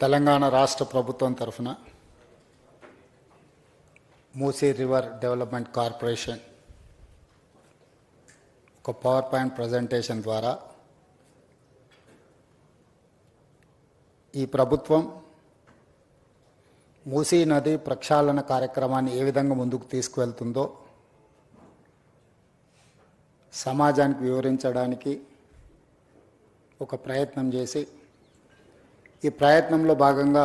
తెలంగాణ రాష్ట్ర ప్రభుత్వం తరఫున మూసీ రివర్ డెవలప్మెంట్ కార్పొరేషన్ ఒక పవర్ పాయింట్ ప్రజెంటేషన్ ద్వారా ఈ ప్రభుత్వం మూసీ నది ప్రక్షాళన కార్యక్రమాన్ని ఏ విధంగా ముందుకు తీసుకువెళ్తుందో సమాజానికి వివరించడానికి ఒక ప్రయత్నం చేసి ఈ ప్రయత్నంలో భాగంగా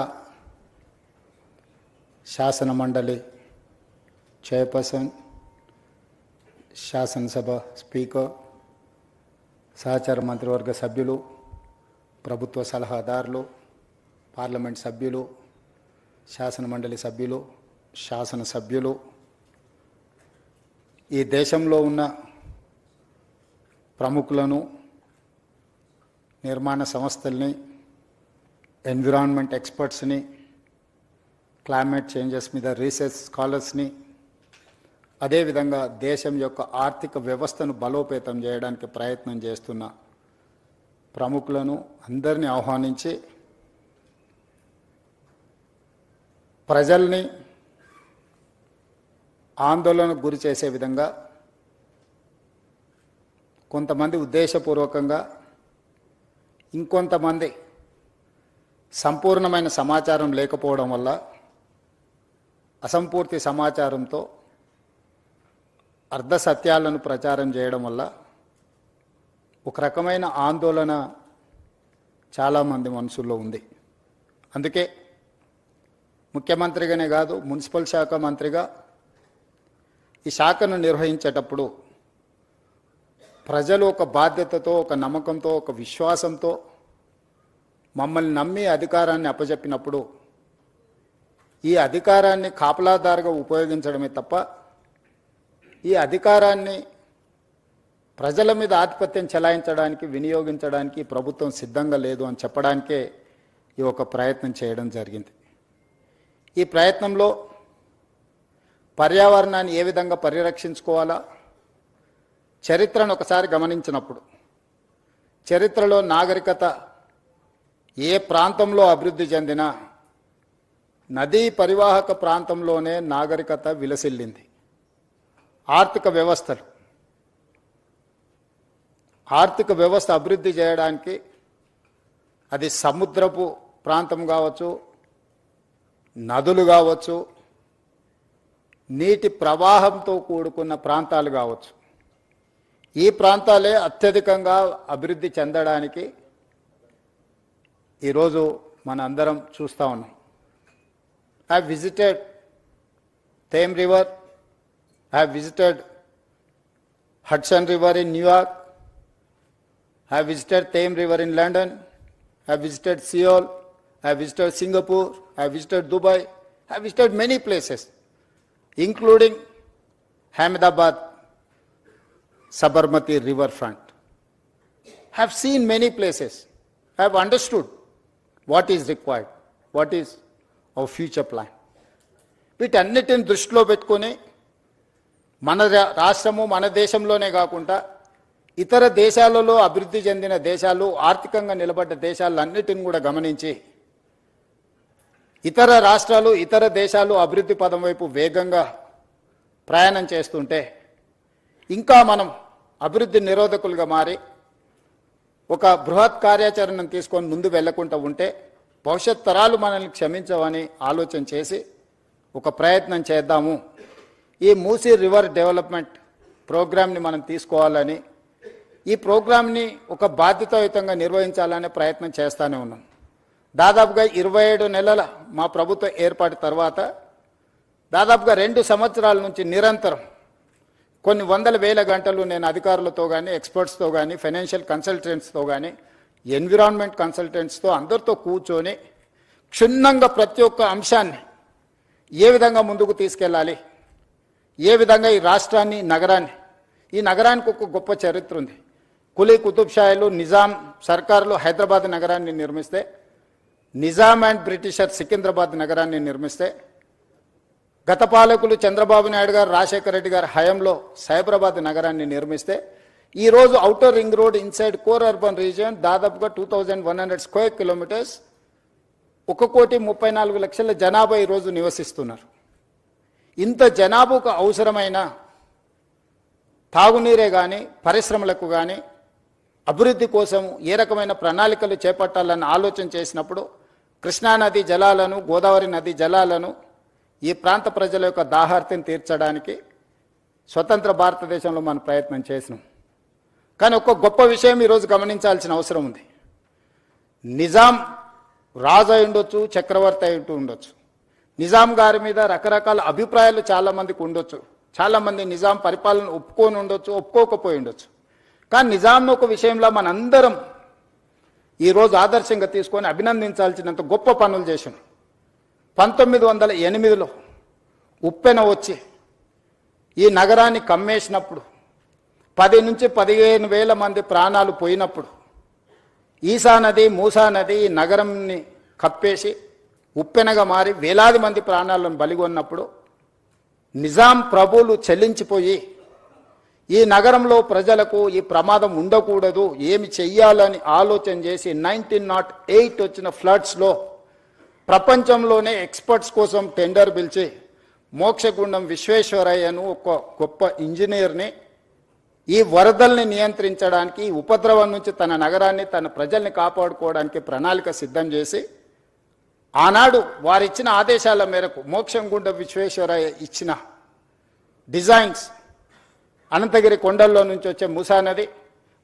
శాసన మండలి చైర్పర్సన్, శాసనసభ స్పీకర్, సహచార మంత్రివర్గ సభ్యులు, ప్రభుత్వ సలహాదారులు, పార్లమెంట్ సభ్యులు, శాసన మండలి సభ్యులు, శాసనసభ్యులు, ఈ దేశంలో ఉన్న ప్రముఖులను, నిర్మాణ సంస్థల్ని, ఎన్విరాన్మెంట్ ఎక్స్పర్ట్స్ని, క్లైమేట్ చేంజెస్ మీద రీసెర్చ్ స్కాలర్స్ని, అదేవిధంగా దేశం యొక్క ఆర్థిక వ్యవస్థను బలోపేతం చేయడానికి ప్రయత్నం చేస్తున్న ప్రముఖులను అందరినీ ఆహ్వానించి ప్రజల్ని ఆందోళనకు గురి చేసే విధంగా కొంతమంది ఉద్దేశపూర్వకంగా, ఇంకొంతమంది సంపూర్ణమైన సమాచారం లేకపోవడం వల్ల అసంపూర్తి సమాచారంతో అర్ధ సత్యాలను ప్రచారం చేయడం వల్ల ఒక రకమైన ఆందోళన చాలామంది మనసుల్లో ఉంది. అందుకే ముఖ్యమంత్రిగానే కాదు, మున్సిపల్ శాఖ మంత్రిగా ఈ శాఖను నిర్వహించేటప్పుడు ప్రజలు ఒక బాధ్యతతో, ఒక నమ్మకంతో, ఒక విశ్వాసంతో మమ్మల్ని నమ్మి అధికారాన్ని అప్పచెప్పినప్పుడు ఈ అధికారాన్ని కాపలాదారుగా ఉపయోగించడమే తప్ప ఈ అధికారాన్ని ప్రజల మీద ఆధిపత్యం చెలాయించడానికి, వినియోగించడానికి ప్రభుత్వం సిద్ధంగా లేదు అని చెప్పడానికే ఈ ఒక ప్రయత్నం చేయడం జరిగింది. ఈ ప్రయత్నంలో పర్యావరణాన్ని ఏ విధంగా పరిరక్షించుకోవాలా, చరిత్రను ఒకసారి గమనించినప్పుడు చరిత్రలో నాగరికత ఏ ప్రాంతంలో అభివృద్ధి చెందినా నదీ పరివాహక ప్రాంతంలోనే నాగరికత విలసిల్లింది. ఆర్థిక వ్యవస్థ అభివృద్ధి చేయడానికి అది సముద్రపు ప్రాంతం కావచ్చు, నదులు కావచ్చు, నీటి ప్రవాహంతో కూడుకున్న ప్రాంతాలు కావచ్చు, ఈ ప్రాంతాలే అత్యధికంగా అభివృద్ధి చెందడానికి ఈరోజు మన అందరం చూస్తూ ఉన్నాం. I have visited Thames River, I have visited Hudson River in New York, I have visited Thames River in London, I have visited Seoul, I have visited Singapore, I have visited Dubai, I have visited many places, including Ahmedabad, Sabarmati riverfront. I have seen many places. I have understood what is required, what is our future plan. వీటన్నిటిని దృష్టిలో పెట్టుకొని మన రాష్ట్రము, మన దేశంలోనే కాకుండా ఇతర దేశాలలో అభివృద్ధి చెందిన దేశాలు, ఆర్థికంగా నిలబడ్డ దేశాలన్నిటిని కూడా గమనించి ఇతర రాష్ట్రాలు, ఇతర దేశాలు అభివృద్ధి పదం వైపు వేగంగా ప్రయాణం చేస్తుంటే ఇంకా మనం అభివృద్ధి నిరోధకులుగా మారి ఒక బృహత్ కార్యాచరణను తీసుకొని ముందు వెళ్లకుండా ఉంటే భవిష్యత్ తరాలు మనల్ని క్షమించవని ఆలోచన చేసి ఒక ప్రయత్నం చేద్దాము. ఈ మూసీ రివర్ డెవలప్మెంట్ ప్రోగ్రామ్ని మనం తీసుకోవాలని, ఈ ప్రోగ్రామ్ని ఒక బాధ్యతాయుతంగా నిర్వహించాలనే ప్రయత్నం చేస్తూనే ఉన్నాం. దాదాపుగా 27 నెలల మా ప్రభుత్వ ఏర్పాటు తర్వాత దాదాపుగా 2 సంవత్సరాల నుంచి నిరంతరం కొన్ని వందల వేల గంటలు నేను అధికారులతో కానీ, ఎక్స్పర్ట్స్తో కానీ, ఫైనాన్షియల్ కన్సల్టెంట్స్తో కానీ, ఎన్విరాన్మెంట్ కన్సల్టెంట్స్తో అందరితో కూర్చొని క్షుణ్ణంగా ప్రతి ఒక్క అంశాన్ని ఏ విధంగా ముందుకు తీసుకెళ్ళాలి, ఏ విధంగా ఈ రాష్ట్రాన్ని, ఈ నగరానికి ఒక గొప్ప చరిత్ర ఉంది. కులీ కుతుబ్ షాయిలు, నిజాం సర్కారులు హైదరాబాద్ నగరాన్ని నిర్మిస్తే, నిజాం అండ్ బ్రిటిషర్ సికింద్రాబాద్ నగరాన్ని నిర్మిస్తే, గత పాలకులు చంద్రబాబు నాయుడు గారు, రాజశేఖర రెడ్డి గారు హయాంలో సైబరాబాద్ నగరాన్ని నిర్మిస్తే ఈ రోజు outer ring road inside core urban region దాదాపుగా 2100 స్క్వేర్ కిలోమీటర్స్ 1,34,00,000 జనాభా ఈరోజు నివసిస్తున్నారు. ఇంత జనాభాకు అవసరమైన తాగునీరే కానీ, పరిశ్రమలకు కానీ, అభివృద్ధి కోసం ఏ రకమైన ప్రణాళికలు చేపట్టాలని ఆలోచన చేసినప్పుడు కృష్ణానది జలాలను, గోదావరి నది జలాలను ఈ ప్రాంత ప్రజల యొక్క దాహార్తిని తీర్చడానికి స్వతంత్ర భారతదేశంలో మనం ప్రయత్నం చేసినాం. కానీ ఒక గొప్ప విషయం ఈరోజు గమనించాల్సిన అవసరం ఉంది. నిజాం రాజు అయి ఉండొచ్చు, చక్రవర్తి అయి ఉండొచ్చు. నిజాం గారి మీద రకరకాల అభిప్రాయాలు చాలామందికి ఉండొచ్చు. చాలామంది నిజాం పరిపాలన ఒప్పుకొని ఉండొచ్చు, ఒప్పుకోకపోయి ఉండొచ్చు. కానీ నిజాంను ఒక విషయంలో మనందరం ఈరోజు ఆదర్శంగా తీసుకొని అభినందించాల్సినంత గొప్ప పనులు చేసాం. 1908లో ఉప్పెన వచ్చి ఈ నగరాన్ని కమ్మేసినప్పుడు 10 నుంచి 15,000 మంది ప్రాణాలు పోయినప్పుడు ఈసా నది, మూసా నది ఈ నగరంని కప్పేసి ఉప్పెనగా మారి వేలాది మంది ప్రాణాలను బలిగొన్నప్పుడు నిజాం ప్రభువులు చెల్లించిపోయి ఈ నగరంలో ప్రజలకు ఈ ప్రమాదం ఉండకూడదు, ఏమి చెయ్యాలని ఆలోచన చేసి 1908 వచ్చిన ఫ్లడ్స్లో ప్రపంచంలోనే ఎక్స్పర్ట్స్ కోసం టెండర్ పిలిచి మోక్షగుండం విశ్వేశ్వరయ్యను ఒక గొప్ప ఇంజనీర్ని ఈ వరదల్ని నియంత్రించడానికి, ఈ ఉపద్రవం నుంచి తన నగరాన్ని, తన ప్రజల్ని కాపాడుకోవడానికి ప్రణాళిక సిద్ధం చేసి ఆనాడు వారిచ్చిన ఆదేశాల మేరకు మోక్షగుండం విశ్వేశ్వరయ్య ఇచ్చిన డిజైన్స్ అనంతగిరి కొండల్లో నుంచి వచ్చే మూసా నది,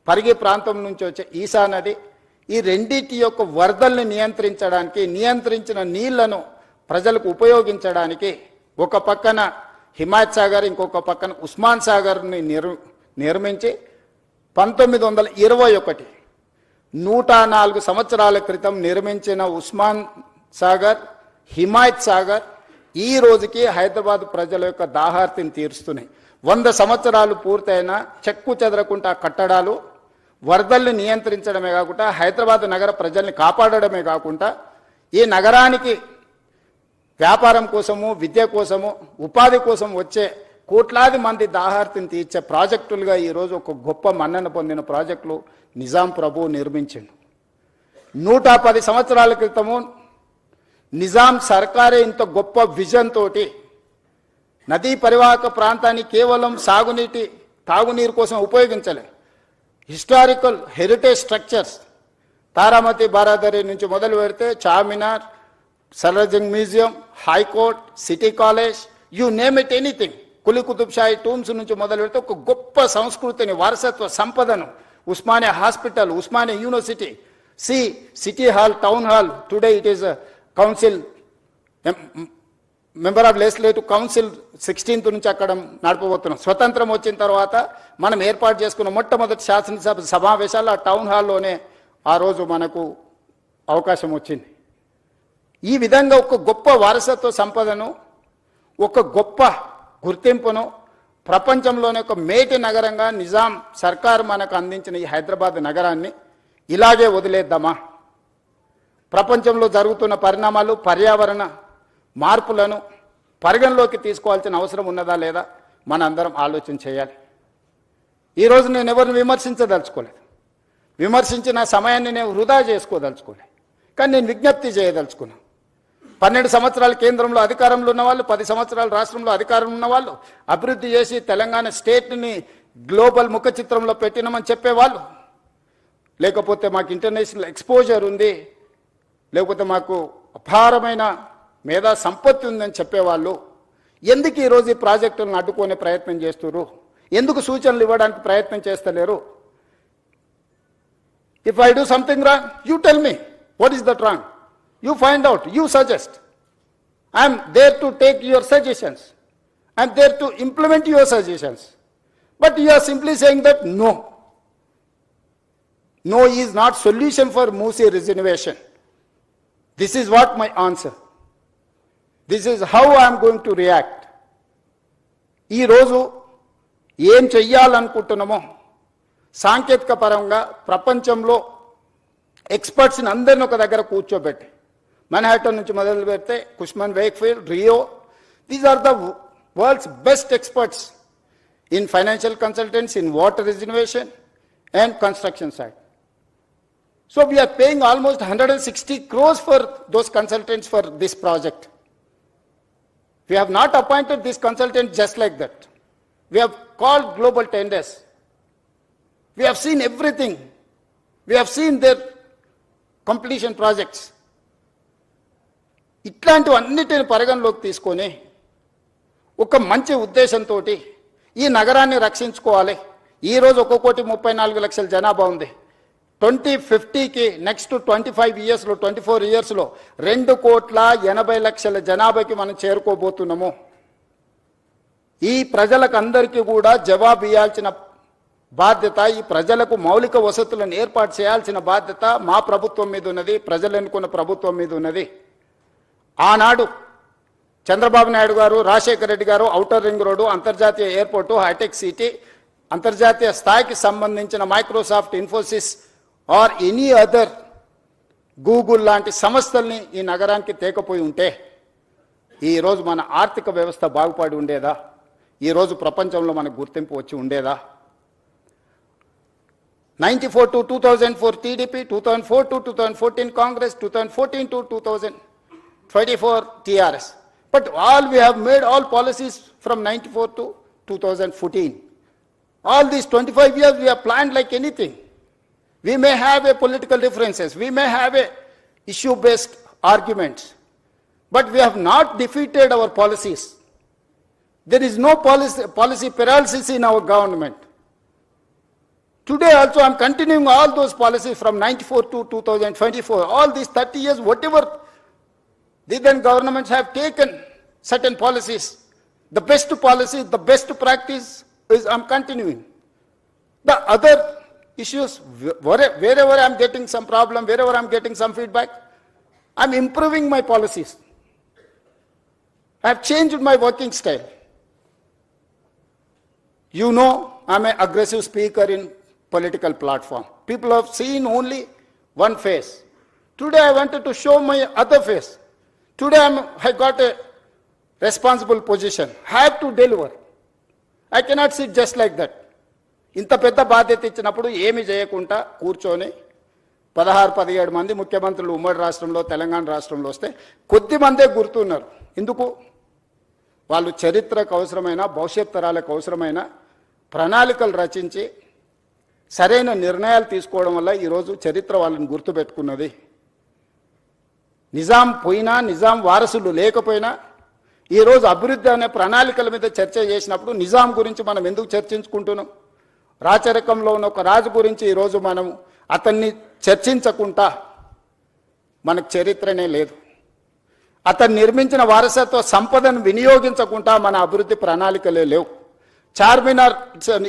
పరిగి ప్రాంతం నుంచి వచ్చే ఈసా నది, ఈ రెండింటి యొక్క వరదల్ని నియంత్రించడానికి, నియంత్రించిన నీళ్లను ప్రజలకు ఉపయోగించడానికి ఒక పక్కన హిమాయత్ సాగర్, ఇంకొక పక్కన ఉస్మాన్ సాగర్ని నిర్మించి 1921 104 సంవత్సరాల క్రితం నిర్మించిన ఉస్మాన్ సాగర్, హిమాయత్ సాగర్ ఈ రోజుకి హైదరాబాద్ ప్రజల యొక్క దాహార్తిని తీరుస్తున్నాయి. 100 సంవత్సరాలు పూర్తయిన చెక్కు చెదరకుండా కట్టడాలు వరదల్ని నియంత్రించడమే కాకుండా హైదరాబాద్ నగర ప్రజల్ని కాపాడడమే కాకుండా ఈ నగరానికి వ్యాపారం కోసము, విద్య కోసము, ఉపాధి కోసం వచ్చే కోట్లాది మంది దాహార్తిని తీర్చే ప్రాజెక్టులుగా ఈరోజు ఒక గొప్ప మన్నన పొందిన ప్రాజెక్టులు నిజాం ప్రభువు నిర్మించిండు. 110 సంవత్సరాల క్రితము నిజాం సర్కారే ఇంత గొప్ప విజన్ తోటి నదీ పరివాహక ప్రాంతాన్ని కేవలం తాగునీరు కోసం ఉపయోగించలే. Historical heritage structures Taramati Baradari నుంచి మొదలు పెడితే Charminar, Salarjung museum, high court, city college, you name it anything, Quli Qutub Shahi tombs నుంచి మొదలు పెడితే ఒక గొప్ప సంస్కృతిని, వారసత్వ సంపదను, Osmania hospital, Osmania university, city hall, town hall, today it is council member of legislative council 16th నుంచి అక్కడ నడపబోతున్నాం. స్వతంత్రం వచ్చిన తర్వాత మనం ఏర్పాటు చేసుకున్న మొట్టమొదటి శాసనసభ సమావేశాలు ఆ టౌన్ హాల్లోనే ఆ రోజు మనకు అవకాశం వచ్చింది. ఈ విధంగా ఒక గొప్ప వారసత్వ సంపదను, ఒక గొప్ప గుర్తింపును ప్రపంచంలోనే ఒక మేటి నగరంగా నిజాం సర్కార్ మనకు అందించిన ఈ హైదరాబాద్ నగరాన్ని ఇలాగే వదిలేద్దామా? ప్రపంచంలో జరుగుతున్న పరిణామాలు, పర్యావరణ మార్పులను పరిగణలోకి తీసుకోవాల్సిన అవసరం ఉన్నదా లేదా మనందరం ఆలోచన చేయాలి. ఈరోజు నేను ఎవరిని విమర్శించదలుచుకోలేదు, విమర్శించిన సమయాన్ని నేను వృధా చేసుకోదలుచుకోలేదు. కానీ నేను విజ్ఞప్తి చేయదలుచుకున్నాను. 12 సంవత్సరాలు కేంద్రంలో అధికారంలో ఉన్నవాళ్ళు, 10 సంవత్సరాలు రాష్ట్రంలో అధికారం ఉన్నవాళ్ళు, అభివృద్ధి చేసి తెలంగాణ స్టేట్ని గ్లోబల్ ముఖ చిత్రంలో పెట్టినామని చెప్పేవాళ్ళు, లేకపోతే మాకు ఇంటర్నేషనల్ ఎక్స్పోజర్ ఉంది, లేకపోతే మాకు అపారమైన మేధా సంపత్తి ఉందని చెప్పేవాళ్ళు ఎందుకు ఈరోజు ఈ ప్రాజెక్టులను అడ్డుకునే ప్రయత్నం చేస్తున్నారు? ఎందుకు సూచనలు ఇవ్వడానికి ప్రయత్నం చేస్తలేరు? If I do something wrong, you tell me what is that wrong, you find out, you suggest. I'm there to take your suggestions, I'm there to implement your suggestions. But you are simply saying that no, no is not solution for Musi reservation. This is what my answer. This is how I am going to react. ఈ రోజు ఏం చెయ్యాలనుకుంటున్నామో సాంకేతిక పరంగా ప్రపంచంలో ఎక్స్పర్ట్స్ని అందరిని ఒక దగ్గర కూర్చోబెట్టి, మన్హాటన్ నుంచి మొదలు పెడితే Cushman Wakefield, Rio, these are the world's best experts in financial consultants, in water reservation and construction side. So we are paying almost 160 crores for those consultants for this project. We have not appointed this consultant just like that. We have called global tenders. We have seen everything. We have seen their completion projects. ఇట్లాంటివన్నిటిని పరిగణలోకి తీసుకొని ఒక మంచి ఉద్దేశంతో ఈ నగరాన్ని రక్షించుకోవాలి. ఈరోజు 1,34,00,000 జనాభా ఉంది. 2050కి నెక్స్ట్ 25 ఇయర్స్లో 24 ఇయర్స్లో 2,80,00,000 జనాభాకి మనం చేరుకోబోతున్నాము. ఈ ప్రజలకు అందరికీ కూడా జవాబు ఇవ్వాల్సిన బాధ్యత, ఈ ప్రజలకు మౌలిక వసతులను ఏర్పాటు చేయాల్సిన బాధ్యత మా ప్రభుత్వం మీద ఉన్నది, ప్రజలు ఎన్నుకున్న ప్రభుత్వం మీద ఉన్నది. ఆనాడు చంద్రబాబు నాయుడు గారు, రాజశేఖర రెడ్డి గారు ఔటర్ రింగ్ రోడ్డు, అంతర్జాతీయ ఎయిర్పోర్టు, హైటెక్ సిటీ, అంతర్జాతీయ స్థాయికి సంబంధించిన Microsoft, Infosys or any other Google లాంటి సంస్థల్ని ఈ నగరానికి తేకపోయి ఉంటే ఈరోజు మన ఆర్థిక వ్యవస్థ బాగుపడి ఉండేదా? ఈరోజు ప్రపంచంలో మనకు గుర్తింపు వచ్చి ఉండేదా? 94 to 2004 TDP, 2004 to 2014 Congress, 2014 to 2024 TRS. But all we have made all policies from 94 to 2014. All these 25 years we have planned like anything. We may have a political differences, we may have a issue-based arguments, but we have not defeated our policies. There is no policy paralysis in our government. Today also I am continuing all those policies from 94 to 2024. All these 30 years, whatever the then governments have taken certain policies, the best policy, the best practice is I am continuing. The other issues, wherever I am getting some problem, wherever I am getting some feedback, I am improving my policies. I have changed my working style. You know, I am an aggressive speaker in political platform. People have seen only one face. Today I wanted to show my other face. Today I got a responsible position. I have to deliver. I cannot sit just like that. ఇంత పెద్ద బాధ్యత ఇచ్చినప్పుడు ఏమి చేయకుండా కూర్చొని 16-17 మంది ముఖ్యమంత్రులు ఉమ్మడి రాష్ట్రంలో, తెలంగాణ రాష్ట్రంలో వస్తే కొద్ది మందే గుర్తున్నారు. ఎందుకు? వాళ్ళు చరిత్రకు అవసరమైన, భవిష్యత్ తరాలకు అవసరమైన ప్రణాళికలు రచించి సరైన నిర్ణయాలు తీసుకోవడం వల్ల ఈరోజు చరిత్ర వాళ్ళని గుర్తుపెట్టుకున్నది. నిజాం పోయినా, నిజాం వారసులు లేకపోయినా ఈరోజు అభివృద్ధి అనే ప్రణాళికల మీద చర్చ చేసినప్పుడు నిజాం గురించి మనం ఎందుకు చర్చించుకుంటున్నాం? రాచరికంలో ఉన్న ఒక రాజు గురించి ఈరోజు మనం అతన్ని చర్చించకుండా మనకు చరిత్రనే లేదు. అతను నిర్మించిన వారసత్వ సంపదను వినియోగించకుండా మన అభివృద్ధి ప్రణాళికలే లేవు. Charminar,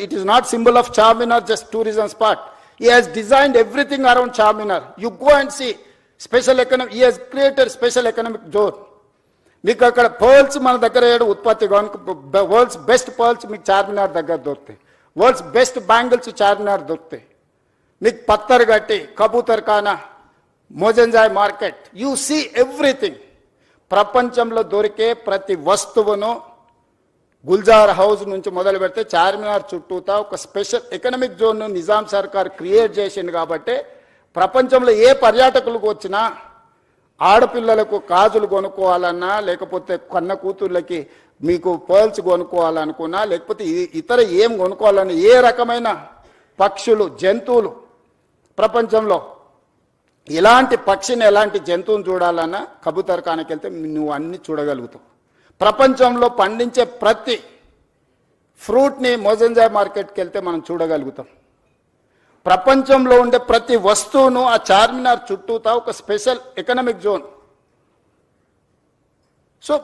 it is not symbol of Charminar, just tourism spot. He has designed everything around Charminar. You go and see special economic, he has created special economic zone. మీకు అక్కడ పర్ల్స్ మన దగ్గర ఉత్పత్తి, వరల్డ్స్ బెస్ట్ పర్ల్స్ మీకు చార్మినార్ దగ్గర దొరుకుతాయి. World's best bangles Charminar దొరుకుతాయి. మీకు పత్తర్ గట్టి, కబూతర్ ఖానా, Mozamjahi market, you see everything. ప్రపంచంలో దొరికే ప్రతి వస్తువును గుల్జార్ హౌస్ నుంచి మొదలు పెడితే చార్మినార్ చుట్టూతా ఒక స్పెషల్ ఎకనామిక్ జోన్ను నిజాం సర్కార్ క్రియేట్ చేసింది. కాబట్టి ప్రపంచంలో ఏ పర్యాటకులకు వచ్చినా ఆడపిల్లలకు గాజులు కొనుక్కోవాలన్నా, లేకపోతే కన్న కూతుర్లకి మీకు పర్ల్స్ కొనుక్కోవాలనుకున్నా, లేకపోతే ఇతర ఏం కొనుక్కోవాలన్నా, ఏ రకమైన పక్షులు, జంతువులు ప్రపంచంలో ఇలాంటి పక్షిని, ఎలాంటి జంతువుని చూడాలన్నా కబూతర్ ఖానాకి వెళ్తే నువ్వు అన్ని చూడగలుగుతావు. ప్రపంచంలో పండించే ప్రతి ఫ్రూట్ని మోజంజాయ్ మార్కెట్కి వెళ్తే మనం చూడగలుగుతాం. ప్రపంచంలో ఉండే ప్రతి వస్తువును ఆ చార్మినార్ చుట్టూతా ఒక స్పెషల్ ఎకనామిక్ జోన్. సో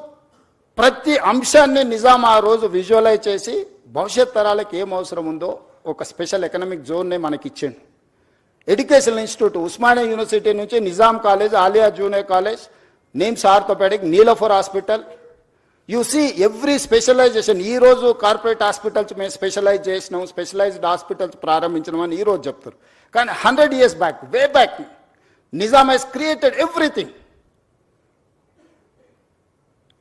ప్రతి అంశాన్ని నిజాం ఆ రోజు విజువలైజ్ చేసి భవిష్యత్ తరాలకు ఏం అవసరం ఉందో ఒక స్పెషల్ ఎకనామిక్ జోన్నే మనకి ఇచ్చిండు. ఎడ్యుకేషన్ ఇన్స్టిట్యూట్, ఉస్మానియా యూనివర్సిటీ నుంచి Nizam college, Aliya junior college, NIMS orthopaedic, Niloufer hospital, you see every specialisation. ఈరోజు కార్పొరేట్ హాస్పిటల్స్ మేము స్పెషలైజ్ చేసినాం, స్పెషలైజ్డ్ హాస్పిటల్స్ ప్రారంభించినాం అని ఈరోజు చెప్తారు. కానీ 100 years back, way back, Nizam has created everything.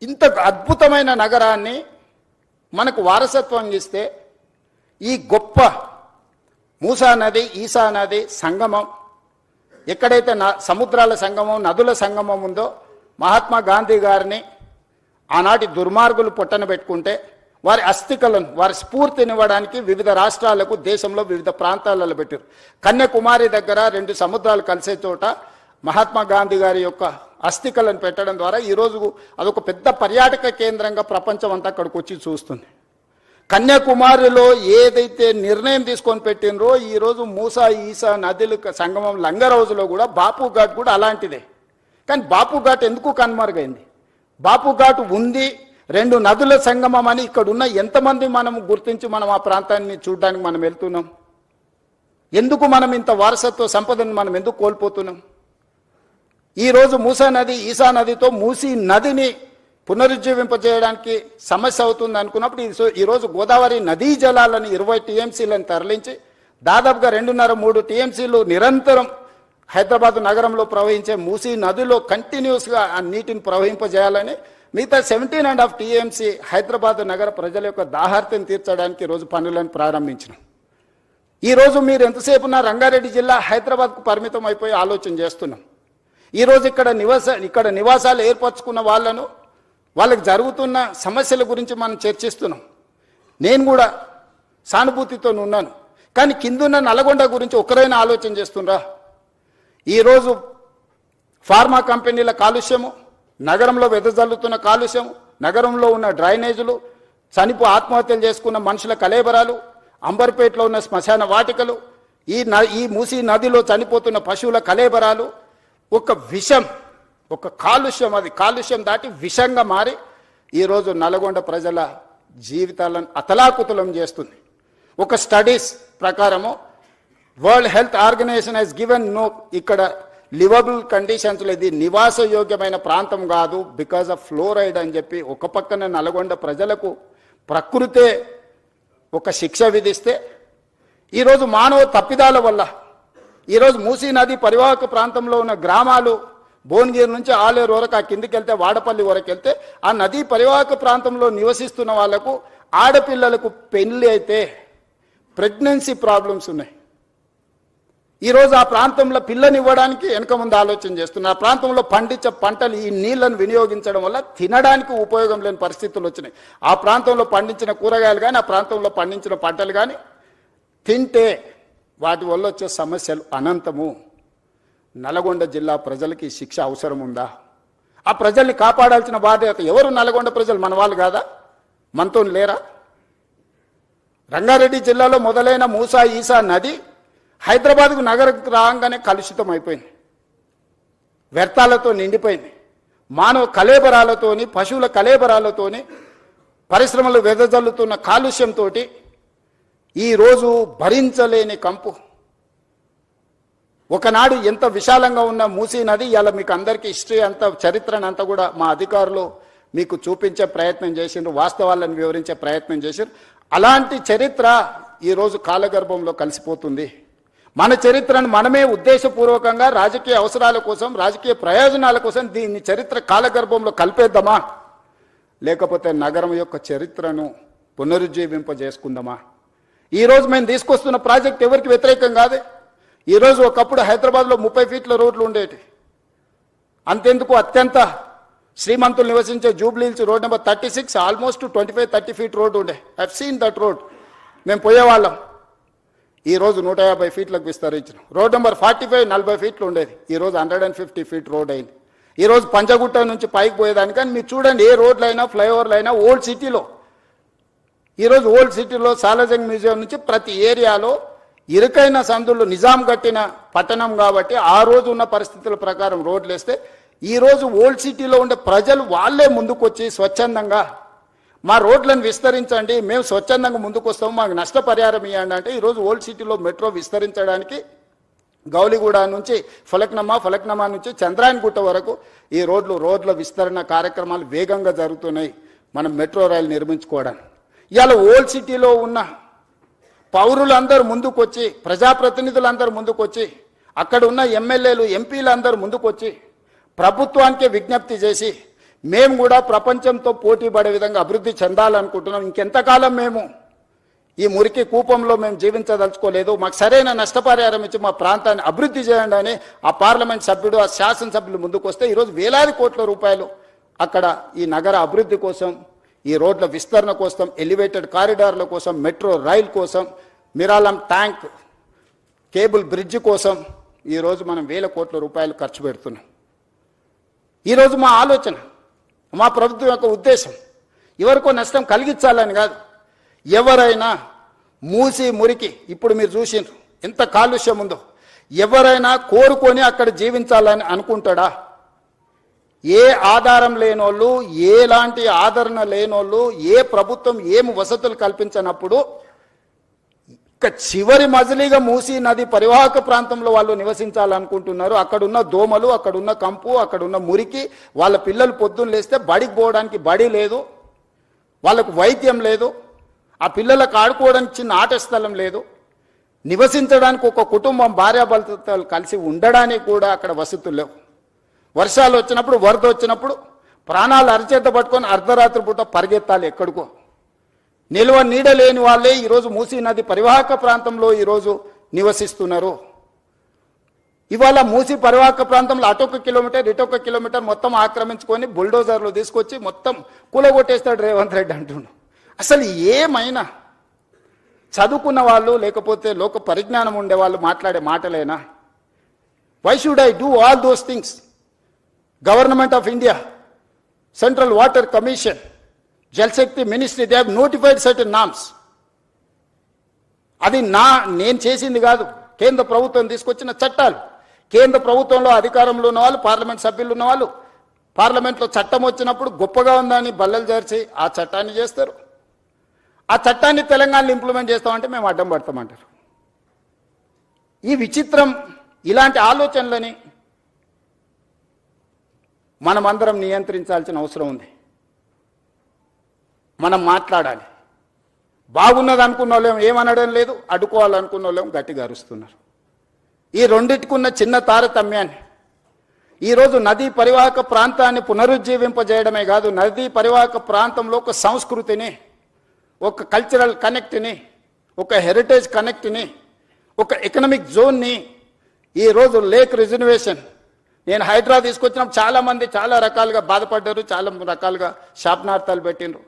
ఇంత అద్భుతమైన నగరాన్ని మనకు వారసత్వం ఇస్తే ఈ గొప్ప మూసా నది, ఈసా నది సంగమం, ఎక్కడైతే సముద్రాల సంగమం నదుల సంగమం ఉందో మహాత్మా గాంధీ గారిని ఆనాటి దుర్మార్గులు పొట్టన పెట్టుకుంటే వారి అస్థికలను వారి స్ఫూర్తినివ్వడానికి వివిధ రాష్ట్రాలకు దేశంలో వివిధ ప్రాంతాలలో పెట్టారు. కన్యాకుమారి దగ్గర 2 సముద్రాలు కలిసే చోట మహాత్మా గాంధీ గారి యొక్క అస్థికలను పెట్టడం ద్వారా ఈరోజు అదొక పెద్ద పర్యాటక కేంద్రంగా ప్రపంచం అంతా అక్కడికి వచ్చి చూస్తుంది. కన్యాకుమారిలో ఏదైతే నిర్ణయం తీసుకొని పెట్టినరో ఈరోజు మూసా ఈసా నదుల సంగమం లంగర్ హౌస్లో కూడా బాపు ఘాట్ కూడా అలాంటిదే. కానీ బాపు ఘాట్ ఎందుకు కనుమరుగైంది? బాపు ఘాట్ ఉంది, 2 నదుల సంగమం అని ఇక్కడ ఉన్న ఎంతమంది మనం గుర్తించి మనం ఆ ప్రాంతాన్ని చూడడానికి మనం వెళ్తున్నాం? ఎందుకు మనం ఇంత వారసత్వ సంపదను మనం ఎందుకు కోల్పోతున్నాం? ఈరోజు మూసా నది ఈసా నదితో మూసీ నదిని పునరుజ్జీవింపజేయడానికి సమస్య అవుతుంది అనుకున్నప్పుడు ఈరోజు గోదావరి నదీ జలాలను 20 టీఎంసీలను తరలించి దాదాపుగా 2.5-3 టీఎంసీలు నిరంతరం హైదరాబాద్ నగరంలో ప్రవహించే మూసీ నదిలో కంటిన్యూస్గా ఆ నీటిని ప్రవహింపజేయాలని మిగతా 17.5 టీఎంసీ హైదరాబాద్ నగర ప్రజల యొక్క దాహార్తిని తీర్చడానికి ఈరోజు పనులను ప్రారంభించినాం. ఈరోజు మీరు ఎంతసేపు ఉన్న రంగారెడ్డి జిల్లా హైదరాబాద్కు పరిమితం అయిపోయి ఆలోచన చేస్తున్నాం. ఈరోజు ఇక్కడ నివాసాలు ఏర్పరచుకున్న వాళ్ళకి జరుగుతున్న సమస్యల గురించి మనం చర్చిస్తున్నాం. నేను కూడా సానుభూతితో ఉన్నాను. కానీ కిందున్న నల్గొండ గురించి ఒకరైనా ఆలోచన చేస్తుండ్రా? ఈరోజు ఫార్మా కంపెనీల కాలుష్యము, నగరంలో వెదజల్లుతున్న కాలుష్యము, నగరంలో ఉన్న డ్రైనేజీలు, ఆత్మహత్యలు చేసుకున్న మనుషుల కలేబరాలు, అంబర్పేటలో ఉన్న శ్మశాన వాటికలు, ఈ మూసీ నదిలో చనిపోతున్న పశువుల కలేబరాలు, ఒక విషం, ఒక కాలుష్యం, అది కాలుష్యం దాటి విషంగా మారి ఈరోజు నల్గొండ ప్రజల జీవితాలను అతలాకుతలం చేస్తుంది. ఒక స్టడీస్ ప్రకారము world health organisation has given no ఇక్కడ లివబుల్ కండిషన్స్లో ఇది నివాసయోగ్యమైన ప్రాంతం కాదు బికాజ్ ఆఫ్ ఫ్లోరైడ్ అని చెప్పి ఒక పక్కన నల్గొండ ప్రజలకు ప్రకృతే ఒక శిక్ష విధిస్తే ఈరోజు మానవ తప్పిదాల వల్ల ఈరోజు మూసీ నది పరివాహక ప్రాంతంలో ఉన్న గ్రామాలు భువనగిరి నుంచి ఆలేరు వరకు ఆ కిందికి వెళ్తే వాడపల్లి వరకు వెళ్తే ఆ నదీ పరివాహక ప్రాంతంలో నివసిస్తున్న వాళ్లకు ఆడపిల్లలకు పెళ్లి అయితే ప్రెగ్నెన్సీ ప్రాబ్లమ్స్ ఉన్నాయి. ఈరోజు ఆ ప్రాంతంలో పిల్లనివ్వడానికి వెనక ముందు ఆలోచన చేస్తున్నారు. ఆ ప్రాంతంలో పండించే పంటలు ఈ నీళ్లను వినియోగించడం వల్ల తినడానికి ఉపయోగం లేని పరిస్థితులు వచ్చినాయి. ఆ ప్రాంతంలో పండించిన కూరగాయలు కానీ ఆ ప్రాంతంలో పండించిన పంటలు కానీ తింటే వాటి వల్ల వచ్చే సమస్యలు అనంతము. నల్గొండ జిల్లా ప్రజలకి శిక్ష అవసరం ఉందా? ఆ ప్రజల్ని కాపాడాల్సిన బాధ్యత ఎవరు? నల్గొండ ప్రజలు మన వాళ్ళు కాదా? మనతో లేరా? రంగారెడ్డి జిల్లాలో మొదలైన మూసా ఈసా నది హైదరాబాద్కు నగరకు రాగానే కలుషితం అయిపోయింది, వ్యర్థాలతో నిండిపోయింది. మానవ కలేబరాలతోని, పశువుల కలేబరాలతోని, పరిశ్రమలు వెదజల్లుతున్న కాలుష్యంతో ఈరోజు భరించలేని కంపు. ఒకనాడు ఎంత విశాలంగా ఉన్న మూసీ నది ఇలా మీకు అందరికీ హిస్టరీ అంతా, చరిత్రను అంతా కూడా మా అధికారులు మీకు చూపించే ప్రయత్నం చేసిండ్రు, వాస్తవాలను వివరించే ప్రయత్నం చేసిండ్రు. అలాంటి చరిత్ర ఈరోజు కాలగర్భంలో కలిసిపోతుంది. మన చరిత్రను మనమే ఉద్దేశపూర్వకంగా రాజకీయ అవసరాల కోసం, రాజకీయ ప్రయోజనాల కోసం దీన్ని చరిత్ర కాలగర్భంలో కలిపేద్దామా, లేకపోతే నగరం యొక్క చరిత్రను పునరుజ్జీవింపజేసుకుందామా? ఈరోజు మేము తీసుకొస్తున్న ప్రాజెక్ట్ ఎవరికి వ్యతిరేకం కాదే. ఈరోజు ఒకప్పుడు హైదరాబాద్లో 30 ఫీట్ల రోడ్లు ఉండేవి. అంతెందుకు అత్యంత శ్రీమంతులు నివసించే Jubilee Hills road number 36 almost 25-30 feet road ఉండే. ఐవ్ సీన్ దట్ రోడ్, మేము పోయేవాళ్ళం. ఈరోజు 150 ఫీట్లకు విస్తరించిన రోడ్ నెంబర్ 45 40 ఫీట్లు ఉండేది, ఈరోజు 150 ఫీట్ రోడ్ అయింది. ఈరోజు పంజగుట్ట నుంచి పైకి పోయేదానికని మీరు చూడండి, ఏ రోడ్లు అయినా ఫ్లైఓవర్లు అయినా ఓల్డ్ సిటీలో, ఈరోజు ఓల్డ్ సిటీలో సాలార్జంగ్ మ్యూజియం నుంచి ప్రతి ఏరియాలో ఇరుకైన సందులు, నిజాం కట్టిన పట్టణం కాబట్టి ఆ రోజు ఉన్న పరిస్థితుల ప్రకారం రోడ్లు వేస్తే ఈరోజు ఓల్డ్ సిటీలో ఉండే ప్రజలు వాళ్ళే ముందుకొచ్చి స్వచ్ఛందంగా మా రోడ్లను విస్తరించండి, మేము స్వచ్ఛందంగా ముందుకు వస్తాము, మాకు నష్టపరిహారం ఇవ్వండి అంటే ఈరోజు ఓల్డ్ సిటీలో మెట్రో విస్తరించడానికి గౌలిగూడ నుంచి ఫలక్నమా నుంచి చంద్రాయన్గుట్ట వరకు ఈ రోడ్ల విస్తరణ కార్యక్రమాలు వేగంగా జరుగుతున్నాయి. మనం మెట్రో రైలు నిర్మించుకోవడానికి ఇవాళ ఓల్డ్ సిటీలో ఉన్న పౌరులందరూ ముందుకొచ్చి, ప్రజాప్రతినిధులందరూ ముందుకొచ్చి, అక్కడ ఉన్న ఎమ్మెల్యేలు ఎంపీలందరూ ముందుకొచ్చి ప్రభుత్వానికే విజ్ఞప్తి చేసి మేము కూడా ప్రపంచంతో పోటీ పడే విధంగా అభివృద్ధి చెందాలనుకుంటున్నాం. ఇంకెంతకాలం మేము ఈ మురికి కూపంలో మేము జీవించదలుచుకోలేదు, మాకు సరైన నష్టపరిహారం ఇచ్చి మా ప్రాంతాన్ని అభివృద్ధి చేయండి అని ఆ పార్లమెంట్ సభ్యుడు, ఆ శాసనసభ్యులు ముందుకు వస్తే ఈరోజు వేలాది కోట్ల రూపాయలు అక్కడ ఈ నగర అభివృద్ధి కోసం, ఈ రోడ్ల విస్తరణ కోసం, ఎలివేటెడ్ కారిడార్ల కోసం, మెట్రో రైల్ కోసం, మిరాలం ట్యాంక్ కేబుల్ బ్రిడ్జ్ కోసం ఈరోజు మనం వేల కోట్ల రూపాయలు ఖర్చు పెడుతున్నాం. ఈరోజు మా ఆలోచన, మా ప్రభుత్వం యొక్క ఉద్దేశం ఎవరికో నష్టం కలిగించాలని కాదు. ఎవరైనా మూసి మురికి, ఇప్పుడు మీరు చూసిండ్రు ఎంత కాలుష్యం ఉందో, ఎవరైనా కోరుకొని అక్కడ జీవించాలని అనుకుంటాడా? ఏ ఆధారం లేనోళ్ళు, ఎలాంటి ఆదరణ లేనోళ్ళు, ఏ ప్రభుత్వం ఏమి వసతులు కల్పించినప్పుడు ఇక చివరి మజిలీగా మూసి నది పరివాహక ప్రాంతంలో వాళ్ళు నివసించాలనుకుంటున్నారు. అక్కడున్న దోమలు, అక్కడున్న కంపు, అక్కడున్న మురికి, వాళ్ళ పిల్లలు పొద్దున్న లేస్తే బడికి పోవడానికి బడి లేదు, వాళ్ళకు వైద్యం లేదు, ఆ పిల్లలకు ఆడుకోవడానికి చిన్న ఆట స్థలం లేదు, నివసించడానికి ఒక కుటుంబం భార్యాభర్తలు కలిసి ఉండడానికి కూడా అక్కడ వసతులు లేవు. వర్షాలు వచ్చినప్పుడు, వరద వచ్చినప్పుడు ప్రాణాలు అరచేత పట్టుకొని అర్ధరాత్రి పూట పరిగెత్తాలి ఎక్కడికో. నిల్వ నీడ లేని వాళ్ళే ఈరోజు మూసీ నది పరివాహక ప్రాంతంలో ఈరోజు నివసిస్తున్నారు. ఇవాళ మూసీ పరివాహక ప్రాంతంలో అటొక కిలోమీటర్ ఇటొక కిలోమీటర్ మొత్తం ఆక్రమించుకొని బుల్డోజర్లు తీసుకొచ్చి మొత్తం కూలగొట్టేస్తాడు రేవంత్ రెడ్డి అంటుండు. అసలు ఏమైనా చదువుకున్న వాళ్ళు లేకపోతే లోక పరిజ్ఞానం ఉండే వాళ్ళు మాట్లాడే మాటలేనా? Why should I do all those things? Government of India, central water commission, Jal Shakti ministry, they have notified certain norms. అది నేను చేసింది కాదు, కేంద్ర ప్రభుత్వం తీసుకొచ్చిన చట్టాలు. కేంద్ర ప్రభుత్వంలో అధికారంలో ఉన్న వాళ్ళు, పార్లమెంట్ సభ్యులు ఉన్న వాళ్ళు పార్లమెంట్లో చట్టం వచ్చినప్పుడు గొప్పగా ఉందని బల్లలు చేర్చి ఆ చట్టాన్ని చేస్తారు. ఆ చట్టాన్ని తెలంగాణలో ఇంప్లిమెంట్ చేస్తామంటే మేము అడ్డం పడతామంటారు. ఈ విచిత్రం, ఇలాంటి ఆలోచనలని మనమందరం నియంత్రించాల్సిన అవసరం ఉంది. మనం మాట్లాడాలి. బాగున్నది అనుకున్న వాళ్ళేం ఏమనడం లేదు, అడ్డుకోవాలనుకున్న వాళ్ళేం గట్టిగా అరుస్తున్నారు. ఈ రెండింటికున్న చిన్న తారతమ్యాన్ని ఈరోజు నదీ పరివాహక ప్రాంతాన్ని పునరుజ్జీవింపజేయడమే కాదు, నదీ పరివాహక ప్రాంతంలో ఒక సంస్కృతిని, ఒక కల్చరల్ కనెక్ట్ని, ఒక హెరిటేజ్ కనెక్ట్ని, ఒక ఎకనామిక్ జోన్ని, ఈరోజు లేక్ రిజర్వేషన్, నేను హైడ్రా తీసుకొచ్చినప్పుడు చాలామంది చాలా రకాలుగా బాధపడ్డారు, చాలా రకాలుగా శాపనార్థాలు పెట్టిండ్రు.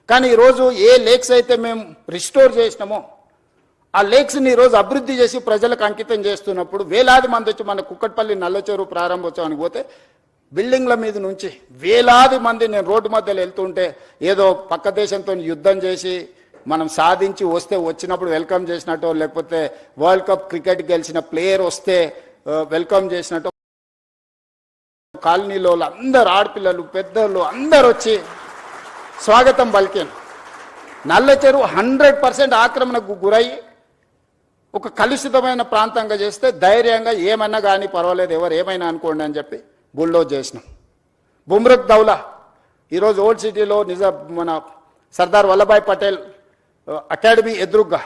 కానీ ఈరోజు ఏ లేక్స్ అయితే మేము రిస్టోర్ చేసినామో ఆ లేక్స్ని ఈరోజు అభివృద్ధి చేసి ప్రజలకు అంకితం చేస్తున్నప్పుడు వేలాది మంది వచ్చి మన కుక్కట్పల్లి నల్లచెరువు ప్రారంభోత్సవానికి పోతే బిల్డింగ్ల మీద నుంచి వేలాది మంది, నేను రోడ్డు మధ్యలో వెళ్తుంటే ఏదో పక్క దేశంతో యుద్ధం చేసి మనం సాధించి వస్తే వచ్చినప్పుడు వెల్కమ్ చేసినట్టు, లేకపోతే వరల్డ్ కప్ క్రికెట్ గెలిచిన ప్లేయర్ వస్తే వెల్కమ్ చేసినట్టు కాలనీలో అందరు ఆడపిల్లలు పెద్దలు అందరు వచ్చి స్వాగతం పలికాను. నల్లచెరువు 100% ఆక్రమణకు గురయ్యి ఒక కలుషితమైన ప్రాంతంగా చేస్తే ధైర్యంగా ఏమన్నా కానీ పర్వాలేదు, ఎవరు ఏమైనా అనుకోండి అని చెప్పి బుల్డోజ్ చేసినాం. బుమ్రక్ దౌలా ఈరోజు ఓల్డ్ సిటీలో మన సర్దార్ వల్లభాయ్ పటేల్ అకాడమీ ఎదురుగ్గా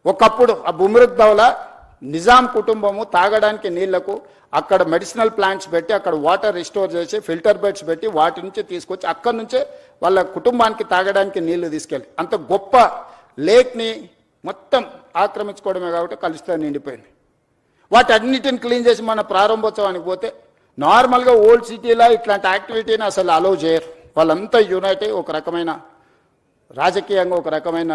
ఒకప్పుడు ఆ బుమ్రక్ దౌలా నిజాం కుటుంబము తాగడానికి నీళ్లకు అక్కడ మెడిసినల్ ప్లాంట్స్ పెట్టి అక్కడ వాటర్ రిస్టోర్ చేసి ఫిల్టర్ బెడ్స్ పెట్టి వాటి నుంచి తీసుకొచ్చి అక్కడి నుంచే వాళ్ళ కుటుంబానికి తాగడానికి నీళ్లు తీసుకెళ్ళి అంత గొప్ప లేక్ని మొత్తం ఆక్రమించుకోవడమే కాబట్టి కలుషితం నిండిపోయింది. వాటి అన్నిటిని క్లీన్ చేసి మన ప్రారంభోత్సవానికి పోతే నార్మల్గా ఓల్డ్ సిటీలో ఇట్లాంటి యాక్టివిటీని అసలు అలౌ చేయరు. వాళ్ళంతా యునైట్ అయ్యి ఒక రకమైన రాజకీయంగా ఒక రకమైన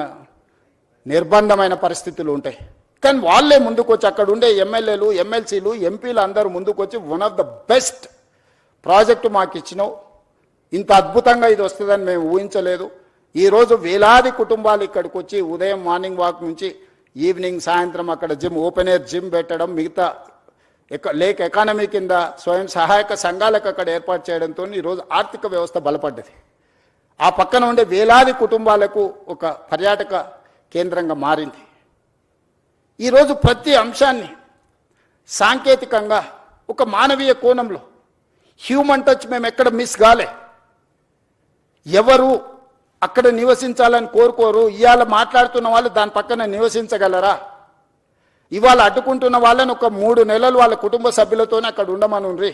నిర్బంధమైన పరిస్థితులు ఉంటాయి. కానీ వాళ్ళే ముందుకు వచ్చి అక్కడ ఉండే ఎమ్మెల్యేలు, ఎమ్మెల్సీలు, ఎంపీలు అందరూ ముందుకు వచ్చి one of the best project మాకు ఇచ్చినావు, ఇంత అద్భుతంగా ఇది వస్తుందని మేము ఊహించలేదు. ఈరోజు వేలాది కుటుంబాలు ఇక్కడికి వచ్చి ఉదయం మార్నింగ్ వాక్ నుంచి ఈవినింగ్ సాయంత్రం అక్కడ జిమ్, ఓపెన్ ఎయిర్ జిమ్ పెట్టడం, మిగతా లేక్ ఎకానమీ కింద స్వయం సహాయక సంఘాలకు అక్కడ ఏర్పాటు చేయడంతో ఈరోజు ఆర్థిక వ్యవస్థ బలపడ్డది. ఆ పక్కన ఉండే వేలాది కుటుంబాలకు ఒక పర్యాటక కేంద్రంగా మారింది. ఈరోజు ప్రతి అంశాన్ని సాంకేతికంగా ఒక మానవీయ కోణంలో హ్యూమన్ టచ్ మేము ఎక్కడ మిస్ కాలే. ఎవరు అక్కడ నివసించాలని కోరుకోరు. ఇవాళ మాట్లాడుతున్న వాళ్ళు దాని పక్కన నివసించగలరా? ఇవాళ అడ్డుకుంటున్న వాళ్ళని ఒక 3 నెలలు వాళ్ళ కుటుంబ సభ్యులతోనే అక్కడ ఉండమనుండ్రి.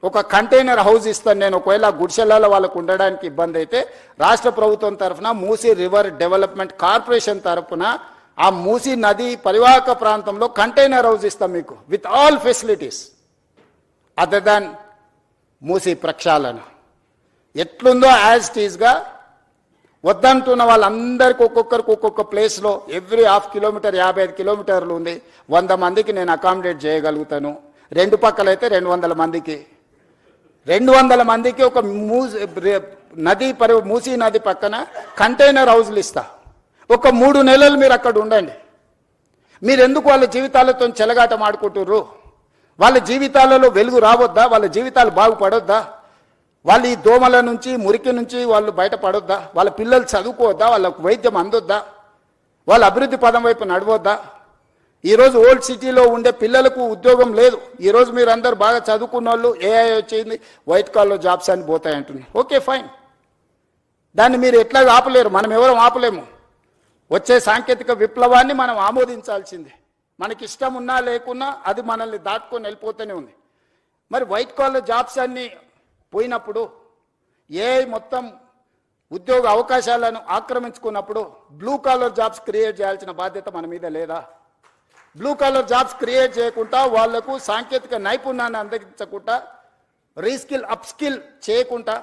ఒక కంటైనర్ హౌస్ ఇస్తాను నేను, ఒకవేళ గుడిసెలలో వాళ్ళకు ఉండడానికి ఇబ్బంది అయితే రాష్ట్ర ప్రభుత్వం తరఫున మూసీ రివర్ డెవలప్మెంట్ కార్పొరేషన్ తరఫున ఆ మూసీ నది పరివాహక ప్రాంతంలో కంటైనర్ హౌస్ ఇస్తాం మీకు with all facilities other than Musi ప్రక్షాళన. ఎట్లుందో యాజ్ టీజ్గా వద్దంటున్న వాళ్ళందరికీ ఒక్కొక్కరికి ఒక్కొక్క ప్లేస్లో ఎవ్రీ 1/2 కిలోమీటర్ 55 కిలోమీటర్లు ఉంది, 100 మందికి నేను అకామిడేట్ చేయగలుగుతాను. 2 పక్కలైతే 200 మందికి, 200 మందికి ఒక మూసీ నది పక్కన కంటైనర్ హౌస్లు ఇస్తా. ఒక 3 నెలలు మీరు అక్కడ ఉండండి. మీరు ఎందుకు వాళ్ళ జీవితాలతో చెలగాటం ఆడుకుంటుర్రు? వాళ్ళ జీవితాలలో వెలుగు రావద్దా? వాళ్ళ జీవితాలు బాగుపడొద్దా? వాళ్ళు ఈ దోమల నుంచి మురికి నుంచి వాళ్ళు బయటపడొద్దా? వాళ్ళ పిల్లలు చదువుకోవద్దా? వాళ్ళకు వైద్యం అందొద్దా? వాళ్ళ అభివృద్ధి పదం వైపు నడవద్దా? ఈరోజు ఓల్డ్ సిటీలో ఉండే పిల్లలకు ఉద్యోగం లేదు. ఈరోజు మీరు అందరు బాగా చదువుకున్న వాళ్ళు ఏఐ వచ్చింది, వైట్ కాలర్ జాబ్స్ అని పోతాయంటున్నారు. ఓకే ఫైన్, దాన్ని మీరు ఎట్లా ఆపలేరు, మనం ఎవరం ఆపలేము. వచ్చే సాంకేతిక విప్లవాన్ని మనం ఆమోదించాల్సిందే. మనకి ఇష్టం ఉన్నా లేకున్నా అది మనల్ని దాటుకొని వెళ్ళిపోతూనే ఉంది. మరి వైట్ కాలర్ జాబ్స్ అన్ని పోయినప్పుడు, ఏఐ మొత్తం ఉద్యోగ అవకాశాలను ఆక్రమించుకున్నప్పుడు బ్లూ కాలర్ జాబ్స్ క్రియేట్ చేయాల్సిన బాధ్యత మన మీద లేదా? బ్లూ కాలర్ జాబ్స్ క్రియేట్ చేయకుండా, వాళ్లకు సాంకేతిక నైపుణ్యాన్ని అందించకుండా, రీస్కిల్ అప్స్కిల్ చేయకుండా,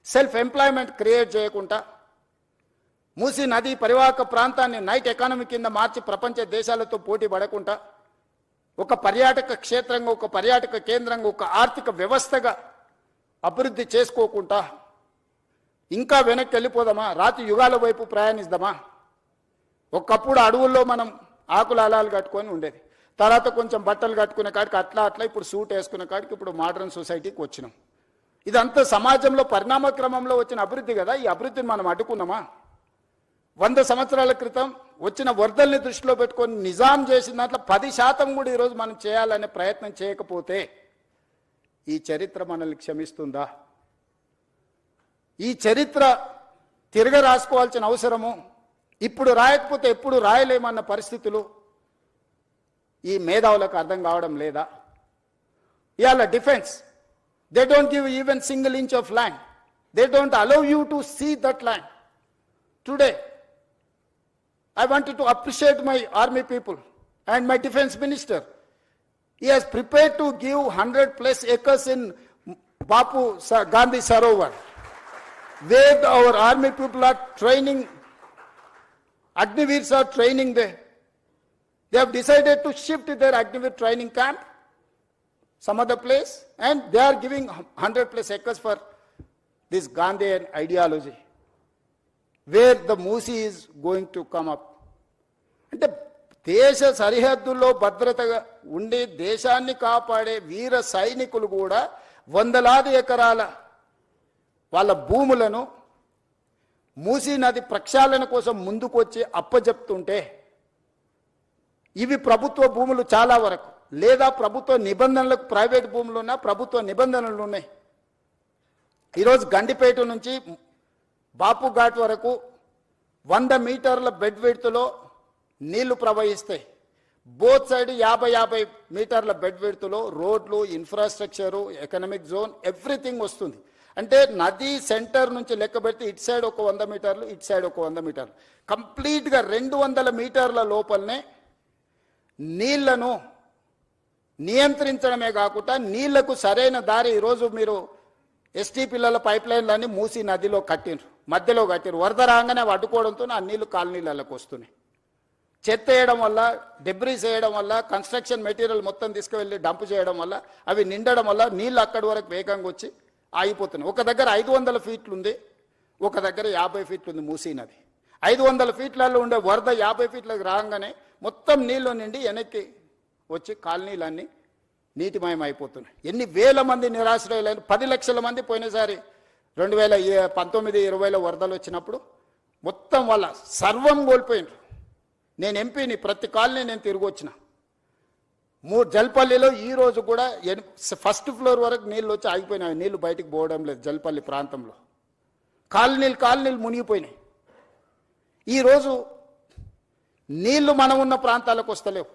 సెల్ఫ్ ఎంప్లాయ్మెంట్ క్రియేట్ చేయకుండా, మూసీ నది పరివాహక ప్రాంతాన్ని నైట్ ఎకానమీ కింద మార్చి ప్రపంచ దేశాలతో పోటీ పడకుండా, ఒక పర్యాటక క్షేత్రంగా, ఒక పర్యాటక కేంద్రంగా, ఒక ఆర్థిక వ్యవస్థగా అభివృద్ధి చేసుకోకుండా ఇంకా వెనక్కి వెళ్ళిపోదామా? రాతి యుగాల వైపు ప్రయాణిద్దామా? ఒకప్పుడు అడవుల్లో మనం ఆకులు అలాలు కట్టుకొని ఉండేది, తర్వాత కొంచెం బట్టలు కట్టుకునే కాడికి అట్లా ఇప్పుడు సూట్ వేసుకునే కాడికి ఇప్పుడు మోడర్న్ సొసైటీకి వచ్చినాం. ఇదంతా సమాజంలో పరిణామ క్రమంలో వచ్చిన అభివృద్ధి కదా. ఈ అభివృద్ధిని మనం అడ్డుకున్నామా? 100 సంవత్సరాల క్రితం వచ్చిన వరదల్ని దృష్టిలో పెట్టుకొని నిజాం చేసిన దాంట్లో 10% కూడా ఈరోజు మనం చేయాలనే ప్రయత్నం చేయకపోతే ఈ చరిత్ర మనల్ని క్షమిస్తుందా? ఈ చరిత్ర తిరగ రాసుకోవాల్సిన అవసరము, ఇప్పుడు రాయకపోతే ఎప్పుడు రాయలేమన్న పరిస్థితులు ఈ మేధావులకు అర్థం కావడం లేదా? ఇవాళ defence, they don't give even single inch of land, they don't allow you to see that land. Today I wanted to appreciate my army people and my defense minister. He has prepared to give 100+ acres in Bapu Gandhi Sarovar, where our army people are training, Agniveers are training there. They have decided to shift their Agniveer training camp some other place, and they are giving 100+ acres for this Gandhian ideology, where the Moosi is going to come up. అంటే దేశ సరిహద్దుల్లో భద్రతగా ఉండి దేశాన్ని కాపాడే వీర సైనికులు కూడా వందలాది ఎకరాల వాళ్ళ భూములను మూసీ నది ప్రక్షాళన కోసం ముందుకొచ్చి అప్పజెప్తుంటే, ఇవి ప్రభుత్వ భూములు చాలా వరకు, లేదా ప్రభుత్వ నిబంధనలకు ప్రైవేట్ భూములు ఉన్నా ప్రభుత్వ నిబంధనలు ఉన్నాయి. ఈరోజు గండిపేట నుంచి బాపు ఘాట్ వరకు 100 మీటర్ల బెడ్ విడ్త్లో నీళ్లు ప్రవహిస్తాయి. బోత్ సైడ్ 50 మీటర్ల బెడ్ విడ్త్లో రోడ్లు, ఇన్ఫ్రాస్ట్రక్చరు, ఎకనామిక్ జోన్, ఎవ్రీథింగ్ వస్తుంది. అంటే నది సెంటర్ నుంచి లెక్క పెడితే ఇటు సైడ్ ఒక 100 మీటర్లు, ఇటు సైడ్ ఒక 100 మీటర్లు, కంప్లీట్గా 200 మీటర్ల లోపలనే నీళ్లను నియంత్రించడమే కాకుండా నీళ్లకు సరైన దారి. ఈరోజు మీరు ఎస్టీ పిల్లల పైప్ లైన్లన్నీ మూసీ నదిలో కట్టిండ్రు, మధ్యలో కట్టిరు. వరద రాగానే అడ్డుకోవడంతో ఆ నీళ్లు కాలనీలకు వస్తున్నాయి. చెత్త వేయడం వల్ల, డెబ్రీస్ వేయడం వల్ల, కన్స్ట్రక్షన్ మెటీరియల్ మొత్తం తీసుకువెళ్ళి డంప్ చేయడం వల్ల అవి నిండడం వల్ల నీళ్ళు అక్కడి వరకు వేగంగా వచ్చి ఆగిపోతున్నాయి. ఒక దగ్గర 500 ఫీట్లు ఉంది, ఒక దగ్గర 50 ఫీట్లు ఉంది మూసీ నది. 500 ఫీట్లలో ఉండే వరద 50 ఫీట్లకు రాగానే మొత్తం నీళ్ళు నిండి వెనక్కి వచ్చి కాలనీలన్నీ నీటిమయం అయిపోతున్నాయి. ఎన్ని వేల మంది నిరాశ్రయులైన, 10 లక్షల మంది పోయినసారి 2019-20లో వరదలు వచ్చినప్పుడు మొత్తం వాళ్ళ సర్వం కోల్పోయినారు. నేను ఎంపీని, ప్రతి కాలనీ నేను తిరిగి వచ్చిన. జల్పల్లిలో ఈరోజు కూడా 1st ఫ్లోర్ వరకు నీళ్ళు వచ్చి ఆగిపోయినాయి, నీళ్లు బయటికి పోవడం లేదు. జల్పల్లి ప్రాంతంలో కాలనీలు మునిగిపోయినాయి. ఈరోజు నీళ్లు మనం ఉన్న ప్రాంతాలకు వస్తలేవు.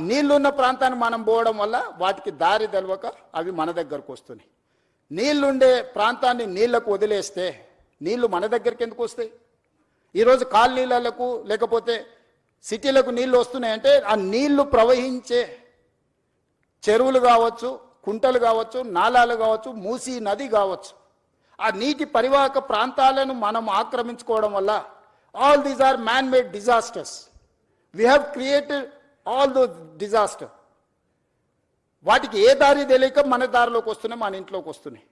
నీళ్లున్న ప్రాంతాన్ని మనం పోవడం వల్ల వాటికి దారి తెలవక అవి మన దగ్గరకు వస్తున్నాయి. నీళ్లుండే ప్రాంతాన్ని నీళ్లకు వదిలేస్తే నీళ్లు మన దగ్గరికి ఎందుకు వస్తాయి? ఈరోజు కాలనీలకు లేకపోతే సిటీలకు నీళ్లు వస్తున్నాయంటే ఆ నీళ్లు ప్రవహించే చెరువులు కావచ్చు, కుంటలు కావచ్చు, నాలాలు కావచ్చు, మూసీ నది కావచ్చు, ఆ నీటి పరివాహక ప్రాంతాలను మనం ఆక్రమించుకోవడం వల్ల all these are man made disasters. We have created all those disaster. వాటికి ఏ దారి తెలియక మన దారిలోకి వస్తున్నాయి, మన ఇంట్లోకి వస్తున్నాయి.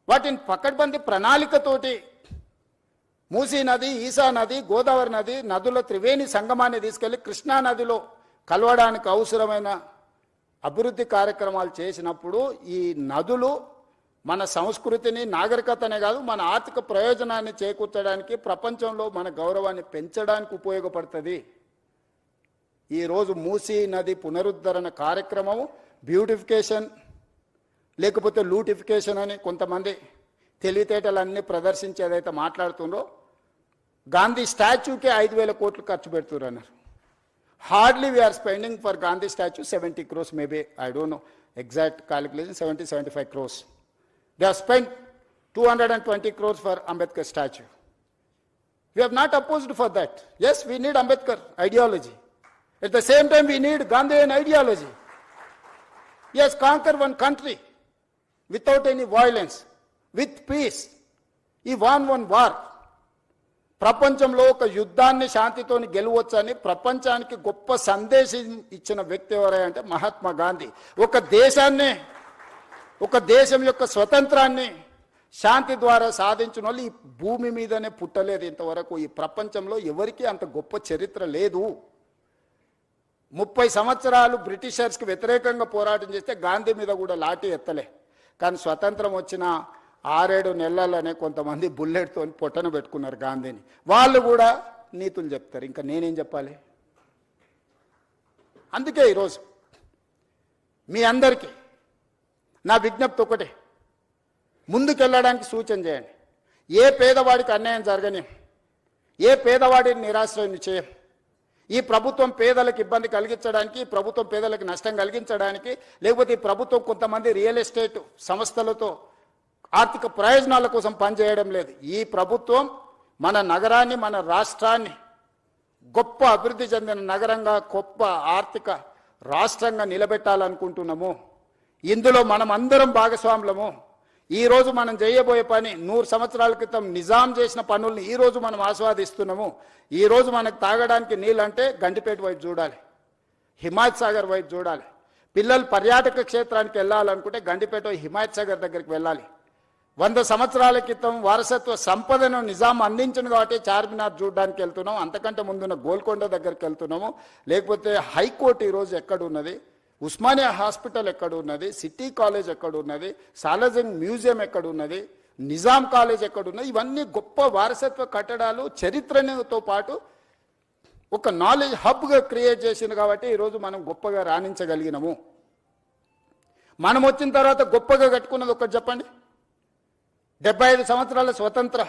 వాటిని పకడ్బందీ ప్రణాళికతోటి మూసీ నది, ఈసా నది, గోదావరి నది నదుల త్రివేణి సంగమాన్ని తీసుకెళ్లి కృష్ణా నదిలో కలవడానికి అవసరమైన అభివృద్ధి కార్యక్రమాలు చేసినప్పుడు ఈ నదులు మన సంస్కృతిని, నాగరికతనే కాదు మన ఆర్థిక ప్రయోజనాన్ని చేకూర్చడానికి, ప్రపంచంలో మన గౌరవాన్ని పెంచడానికి ఉపయోగపడుతుంది. ఈరోజు మూసీ నది పునరుద్ధరణ కార్యక్రమము బ్యూటిఫికేషన్ లేకపోతే లూటిఫికేషన్ అని కొంతమంది తెలివితేటలన్నీ ప్రదర్శించి ఏదైతే మాట్లాడుతుందో, గాంధీ స్టాచ్యూకే 5,000 కోట్లు ఖర్చు పెడుతున్నారు అన్నారు. Hardly we're spending for Gandhi statue 70 crores, maybe I don't know exact calculation, 70-75 crores. They have spent 220 crores for Ambedkar statue. We have not opposed for that. Yes, we need Ambedkar ideology. At the same time, we need Gandhian ideology. Yes, conquer one country without any violence, with peace. He won one war. ప్రపంచంలో ఒక యుద్ధాన్ని శాంతితోని గెలవచ్చని ప్రపంచానికి గొప్ప సందేశం ఇచ్చిన వ్యక్తి ఎవరంటే మహాత్మా గాంధీ. ఒక దేశం యొక్క స్వతంత్రాన్ని శాంతి ద్వారా సాధించిన వాళ్ళు ఈ భూమి మీదనే పుట్టలేదు ఇంతవరకు. ఈ ప్రపంచంలో ఎవరికి అంత గొప్ప చరిత్ర లేదు. 30 సంవత్సరాలు బ్రిటిషర్స్కి వ్యతిరేకంగా పోరాటం చేస్తే గాంధీ మీద కూడా లాఠీ ఎత్తలే. కానీ స్వతంత్రం వచ్చిన 6-7 నెలలనే కొంతమంది బుల్లెట్తో పొట్టన పెట్టుకున్నారు గాంధీని. వాళ్ళు కూడా నీతులు చెప్తారు, ఇంకా నేనేం చెప్పాలి? అందుకే ఈరోజు మీ అందరికీ నా విజ్ఞప్తి ఒకటే, ముందుకెళ్ళడానికి సూచన చేయండి. ఏ పేదవాడికి అన్యాయం జరగని, ఏ పేదవాడిని నిరాశ్రయం చేయం. ఈ ప్రభుత్వం పేదలకు ఇబ్బంది కలిగించడానికి, ఈ ప్రభుత్వం పేదలకు నష్టం కలిగించడానికి, లేకపోతే ఈ ప్రభుత్వం కొంతమంది రియల్ ఎస్టేట్ సంస్థలతో ఆర్థిక ప్రయోజనాల కోసం పనిచేయడం లేదు. ఈ ప్రభుత్వం మన నగరాన్ని, మన రాష్ట్రాన్ని గొప్ప అభివృద్ధి చెందిన నగరంగా, గొప్ప ఆర్థిక రాష్ట్రంగా నిలబెట్టాలనుకుంటున్నాము. ఇందులో మనం అందరం భాగస్వాములము. ఈరోజు మనం చేయబోయే పని 100 సంవత్సరాల క్రితం నిజాం చేసిన పనుల్ని ఈరోజు మనం ఆస్వాదిస్తున్నాము. ఈరోజు మనకు తాగడానికి నీళ్ళంటే గండిపేట వైపు చూడాలి, హిమాయత్ సాగర్ వైపు చూడాలి. పిల్లలు పర్యాటక క్షేత్రానికి వెళ్ళాలనుకుంటే గండిపేట హిమాయత్ సాగర్ దగ్గరికి వెళ్ళాలి. 100 సంవత్సరాల క్రితం వారసత్వ సంపదను నిజాం అందించింది కాబట్టి చార్మినార్ చూడడానికి వెళ్తున్నాం, అంతకంటే ముందున్న గోల్కొండ దగ్గరికి వెళ్తున్నాము. లేకపోతే హైకోర్టు ఈరోజు ఎక్కడున్నది, ఉస్మానియా హాస్పిటల్ ఎక్కడున్నది, సిటీ కాలేజ్ ఎక్కడున్నది, సాలార్జంగ్ మ్యూజియం ఎక్కడున్నది, నిజాం కాలేజ్ ఎక్కడున్నది, ఇవన్నీ గొప్ప వారసత్వ కట్టడాలు చరిత్రతో పాటు ఒక నాలెడ్జ్ హబ్గా క్రియేట్ చేసింది కాబట్టి ఈరోజు మనం గొప్పగా రాణించగలిగినాము. మనం వచ్చిన తర్వాత గొప్పగా కట్టుకున్నది ఒకటి చెప్పండి. 75 సంవత్సరాల స్వతంత్ర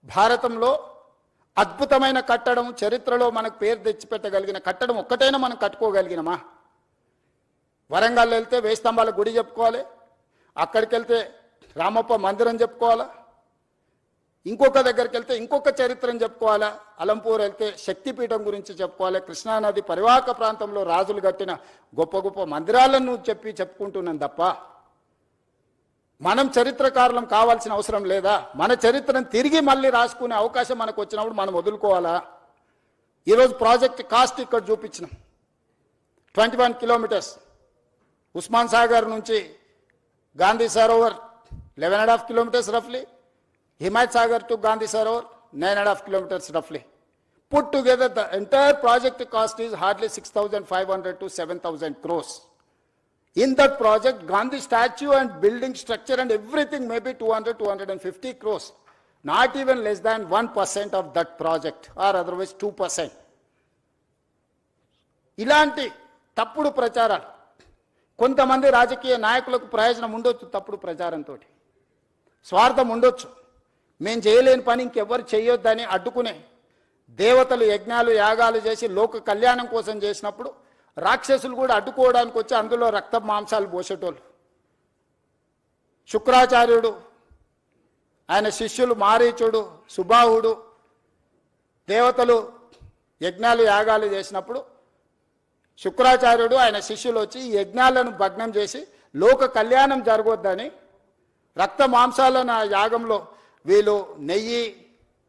భారతంలో అద్భుతమైన కట్టడం, చరిత్రలో మనకు పేరు తెచ్చిపెట్టగలిగిన కట్టడం ఒక్కటైనా మనం కట్టుకోగలిగినమా? వరంగల్ వెళ్తే 1000 స్తంభాల గుడి చెప్పుకోవాలి, అక్కడికి వెళ్తే రామప్ప మందిరం చెప్పుకోవాలా, ఇంకొక దగ్గరికి వెళ్తే ఇంకొక చరిత్రను చెప్పుకోవాలా, అలంపూర్ వెళ్తే శక్తిపీఠం గురించి చెప్పుకోవాలి, కృష్ణానది పరివాహక ప్రాంతంలో రాజులు కట్టిన గొప్ప గొప్ప మందిరాలను చెప్పుకుంటున్నాం తప్ప మనం చరిత్రకారులం కావాల్సిన అవసరం లేదా? మన చరిత్రను తిరిగి మళ్ళీ రాసుకునే అవకాశం మనకు వచ్చినప్పుడు మనం వదులుకోవాలా? ఈరోజు ప్రాజెక్ట్ కాస్ట్ ఇక్కడ చూపించినాం. 21 కిలోమీటర్స్ ఉస్మాన్ సాగర్ నుంచి Gandhi Sarovar 11.5 kilometers roughly, Himayat Sagar to Gandhi Sarovar 9.5 kilometers roughly. Put together the entire project cost is hardly 6,500 to 7,000 crores. In that project, Gandhi statue and building structure and everything may be 200-250 crores. Not even less than 1% of that project or otherwise 2%. ఇలాంటి తప్పుడు ప్రచారాలు కొంతమంది రాజకీయ నాయకులకు ప్రయోజనం ఉండొచ్చు, తప్పుడు ప్రచారంతో స్వార్థం ఉండొచ్చు, మేము చేయలేని పని ఇంకెవ్వరు చేయొద్దని అడ్డుకునే దేవతలు యజ్ఞాలు యాగాలు చేసి లోక కళ్యాణం కోసం చేసినప్పుడు రాక్షసులు కూడా అడ్డుకోవడానికి వచ్చి అందులో రక్త మాంసాలు పోసేటోళ్ళు. శుక్రాచార్యుడు, ఆయన శిష్యులు మారీచుడు, సుబాహుడు దేవతలు యజ్ఞాలు యాగాలు చేసినప్పుడు శుక్రాచార్యుడు ఆయన శిష్యులు వచ్చి ఈ యజ్ఞాలను భగ్నం చేసి లోక కళ్యాణం జరగొద్దని రక్త మాంసాలను ఆ యాగంలో వీళ్ళు నెయ్యి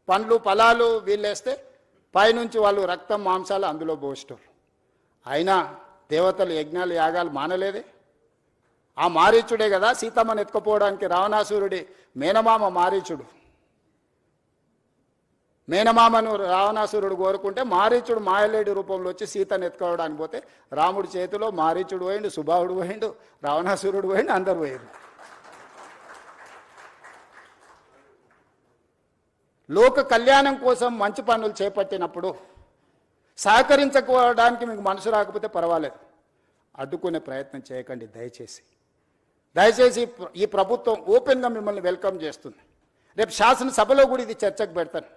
పండ్లు ఫలాలు వీళ్ళేస్తే పైనుంచి వాళ్ళు రక్తం మాంసాలు అందులో పోసేటోళ్ళు. అయినా దేవతలు యజ్ఞాలు యాగాలు మానలేదే. ఆ మారీచుడే కదా సీతమ్మను ఎత్తుకుపోవడానికి రావణాసురుడి మేనమామ మారీచుడు. మేనమామను రావణాసురుడు కోరుకుంటే మారీచుడు మాయలేడి రూపంలో వచ్చి సీతను ఎత్తుకోవడానికి పోతే రాముడి చేతిలో మారీచుడు పోయిండు, సుబాహుడు పోయిండు, రావణాసురుడు పోయిండు, అందరు పోయిండు. లోక కళ్యాణం కోసం మంచి పనులు చేపట్టినప్పుడు సహకరించుకోవడానికి మీకు మనసు రాకపోతే పర్వాలేదు, అడ్డుకునే ప్రయత్నం చేయకండి దయచేసి. దయచేసి ఈ ప్రభుత్వం ఓపెన్గా మిమ్మల్ని వెల్కమ్ చేస్తుంది. రేపు శాసనసభలో కూడా ఇది చర్చకు పెడతాను.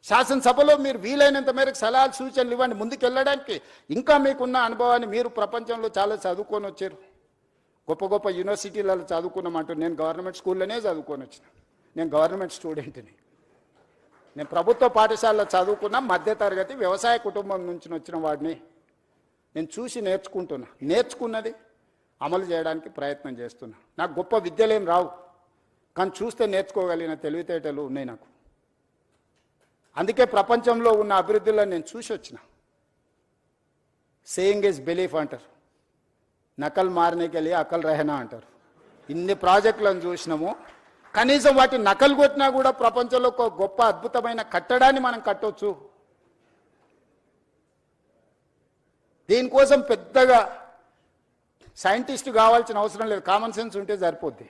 శాసనసభలో మీరు వీలైనంత మేరకు సలహాలు సూచనలు ఇవ్వండి ముందుకెళ్ళడానికి. ఇంకా మీకున్న అనుభవాన్ని, మీరు ప్రపంచంలో చాలా చదువుకొని వచ్చారు, గొప్ప గొప్ప యూనివర్సిటీలలో చదువుకున్నామంటూ. నేను గవర్నమెంట్ స్కూల్లోనే చదువుకొని వచ్చిన, నేను గవర్నమెంట్ స్టూడెంట్ని. నేను ప్రభుత్వ పాఠశాలలో చదువుకున్న మధ్యతరగతి వ్యవసాయ కుటుంబం నుంచి వచ్చిన వాడిని. నేను చూసి నేర్చుకున్నది అమలు చేయడానికి ప్రయత్నం చేస్తున్నా. నాకు గొప్ప విద్యలేం రావు, కానీ చూస్తే నేర్చుకోగలిగిన తెలివితేటలు ఉన్నాయి నాకు. అందుకే ప్రపంచంలో ఉన్న అభివృద్ధిలో నేను చూసి వచ్చిన. సేయింగ్ ఈజ్ బిలీఫ్ అంటారు, నకల్ మారనేకి వెళ్ళి అకల్ రహనా అంటారు. ఇన్ని ప్రాజెక్టులను చూసినాము, కనీసం వాటి నకలు కొట్టినా కూడా ప్రపంచంలో ఒక గొప్ప అద్భుతమైన కట్టడాన్ని మనం కట్టవచ్చు. దీనికోసం పెద్దగా సైంటిస్ట్ కావాల్సిన అవసరం లేదు, కామన్ సెన్స్ ఉంటే సరిపోద్ది.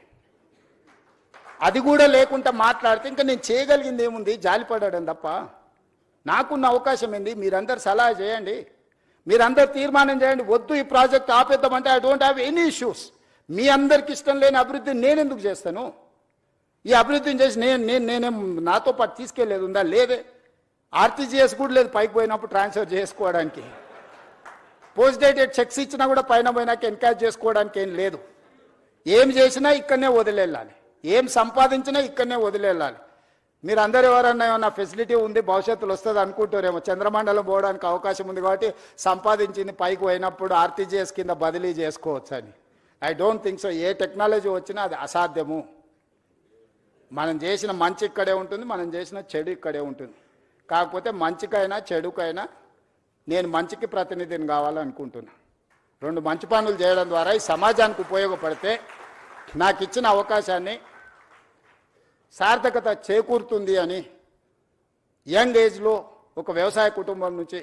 అది కూడా లేకుండా మాట్లాడితే ఇంకా నేను చేయగలిగింది ఏముంది, జాలిపడడం తప్ప. నాకున్న అవకాశం ఏంది, మీరందరు సలహా చేయండి, మీరందరు తీర్మానం చేయండి. వద్దు ఈ ప్రాజెక్ట్ ఆపేద్దామంటే I don't have any issues. మీ అందరికి ఇష్టం లేని అభివృద్ధి నేను ఎందుకు చేస్తాను? ఈ అభివృద్ధిని చేసి నేనేం నాతో పాటు తీసుకెళ్లేదు ఉందా? లేదే. ఆర్టీజీఎస్ కూడా లేదు పైకి పోయినప్పుడు ట్రాన్స్ఫర్ చేసుకోవడానికి. పోస్ట్ డేటెడ్ చెక్స్ ఇచ్చినా కూడా పైన పోయినాక ఎన్కాష్ చేసుకోవడానికి ఏం లేదు. ఏం చేసినా ఇక్కడనే వదిలేళ్ళాలి, ఏం సంపాదించినా ఇక్కడనే వదిలేళ్ళాలి. మీరు అందరు ఎవరన్నా ఏమన్నా ఫెసిలిటీ ఉంది భవిష్యత్తులో వస్తుంది అనుకుంటారేమో. చంద్రమండలం పోవడానికి అవకాశం ఉంది కాబట్టి సంపాదించింది పైకి పోయినప్పుడు ఆర్టీజీఎస్ కింద బదిలీ చేసుకోవచ్చు అని. I don't think so. A technology వచ్చినా అది అసాధ్యము. మనం చేసిన మంచి ఇక్కడే ఉంటుంది, మనం చేసిన చెడు ఇక్కడే ఉంటుంది. కాకపోతే మంచికైనా చెడుకైనా నేను మంచికి ప్రతినిధిని కావాలనుకుంటున్నా. రెండు మంచి పనులు చేయడం ద్వారా ఈ సమాజానికి ఉపయోగపడితే నాకు ఇచ్చిన అవకాశాన్ని సార్థకత చేకూరుతుంది అని యంగ్ ఏజ్లో ఒక వ్యవసాయ కుటుంబం నుంచి,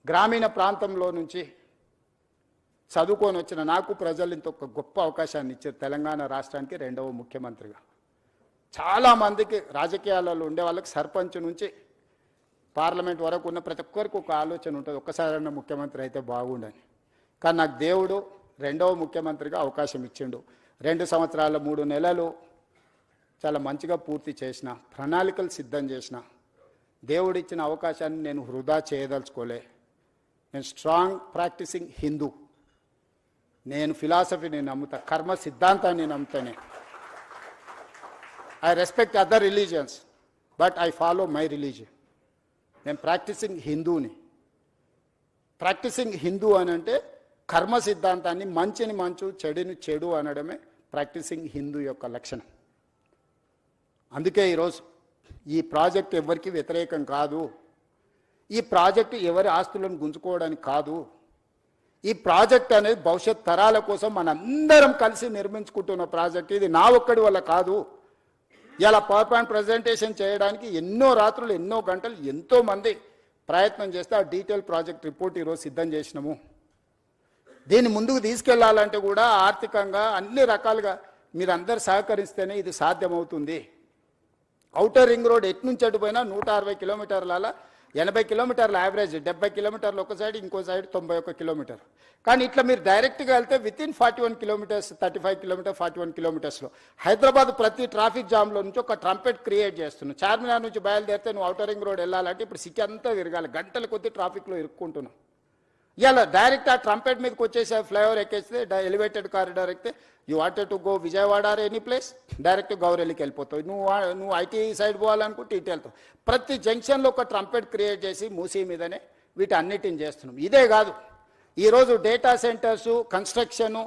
గ్రామీణ ప్రాంతంలో నుంచి చదువుకొని వచ్చిన నాకు ప్రజలు ఇంత ఒక గొప్ప అవకాశాన్ని ఇచ్చారు. తెలంగాణ రాష్ట్రానికి 2వ ముఖ్యమంత్రిగా. చాలామందికి రాజకీయాలలో ఉండే వాళ్ళకి సర్పంచ్ నుంచి పార్లమెంట్ వరకు ఉన్న ప్రతి ఒక్కరికి ఒక ఆలోచన ఉంటుంది, ఒక్కసారైనా ముఖ్యమంత్రి అయితే బాగుండని. కానీ నాకు దేవుడు 2వ ముఖ్యమంత్రిగా అవకాశం ఇచ్చిండు. 2 సంవత్సరాల 3 నెలలు చాలా మంచిగా పూర్తి చేసిన, ప్రణాళికలు సిద్ధం చేసిన. దేవుడిచ్చిన అవకాశాన్ని నేను వృధా చేయదలుచుకోలే. నేను స్ట్రాంగ్ ప్రాక్టీసింగ్ హిందూ. నేను ఫిలాసఫీని నమ్ముతా, కర్మ సిద్ధాంతాన్ని నమ్ముతానే. I respect other religions, but I follow my religion. నేను ప్రాక్టీసింగ్ హిందూని. ప్రాక్టీసింగ్ హిందూ అని అంటే కర్మ సిద్ధాంతాన్ని, మంచిని మంచు చెడుని చెడు అనడమే ప్రాక్టీసింగ్ హిందూ యొక్క లక్షణం. అందుకే ఈరోజు ఈ ప్రాజెక్ట్ ఎవరికి వ్యతిరేకం కాదు. ఈ ప్రాజెక్టు ఎవరి ఆస్తులను గుంజుకోవడానికి కాదు. ఈ ప్రాజెక్ట్ అనేది భవిష్యత్ తరాల కోసం మనందరం కలిసి నిర్మించుకుంటున్న ప్రాజెక్ట్. ఇది నా ఒక్కడి వల్ల కాదు. ఇలా పవర్ పాయింట్ ప్రజెంటేషన్ చేయడానికి ఎన్నో రాత్రులు, ఎన్నో గంటలు, ఎంతోమంది ప్రయత్నం చేస్తే ఆ డీటెయిల్ ప్రాజెక్ట్ రిపోర్ట్ ఈరోజు సిద్ధం చేసినాము. దీన్ని ముందుకు తీసుకెళ్లాలంటే కూడా ఆర్థికంగా అన్ని రకాలుగా మీరందరూ సహకరిస్తేనే ఇది సాధ్యమవుతుంది. ఔటర్ రింగ్ రోడ్ ఎటు నుంచి అటుపోయినా 160 కిలోమీటర్ల 80 కిలోమీటర్ల యావరేజ్, 70 కిలోమీటర్లు ఒక సైడ్, ఇంకో సైడ్ 91 కిలోమీటర్. కానీ ఇట్లా మీరు డైరెక్ట్గా వెళ్తే వితిన్ 41 కిలోమీటర్స్, 35 కిలోమీటర్, 41 కిలోమీటర్స్లో హైదరాబాద్ ప్రతి ట్రాఫిక్ జామ్లో నుంచి ఒక ట్రంపెట్ క్రియేట్ చేస్తున్నావు. చార్మినార్ నుంచి బయలుదేరితే నువ్వు ఔటర్ రింగ్ రోడ్ వెళ్ళాలంటే ఇప్పుడు సిటీ అంతా తిరగాలి, గంటల కొద్ది ట్రాఫిక్లో ఇరుక్కుంటున్నావు. ఇలా డైరెక్ట్ ఆ ట్రంపెట్ మీదకి వచ్చేసి ఫ్లైఓవర్ ఎక్కేస్తే ఎలివేటెడ్ కారిడార్ ఎక్కితే you wanted to go Vijayawada or any place, direct గౌరెల్లికి వెళ్ళిపోతావు. నువ్వు ఐటీ సైడ్ పోవాలనుకుంటే ఇటు వెళ్తావు. ప్రతి జంక్షన్లో ఒక ట్రంపెట్ క్రియేట్ చేసి మూసీ మీదనే వీటి అన్నిటిని చేస్తున్నాం. ఇదే కాదు, ఈరోజు data centres, construction,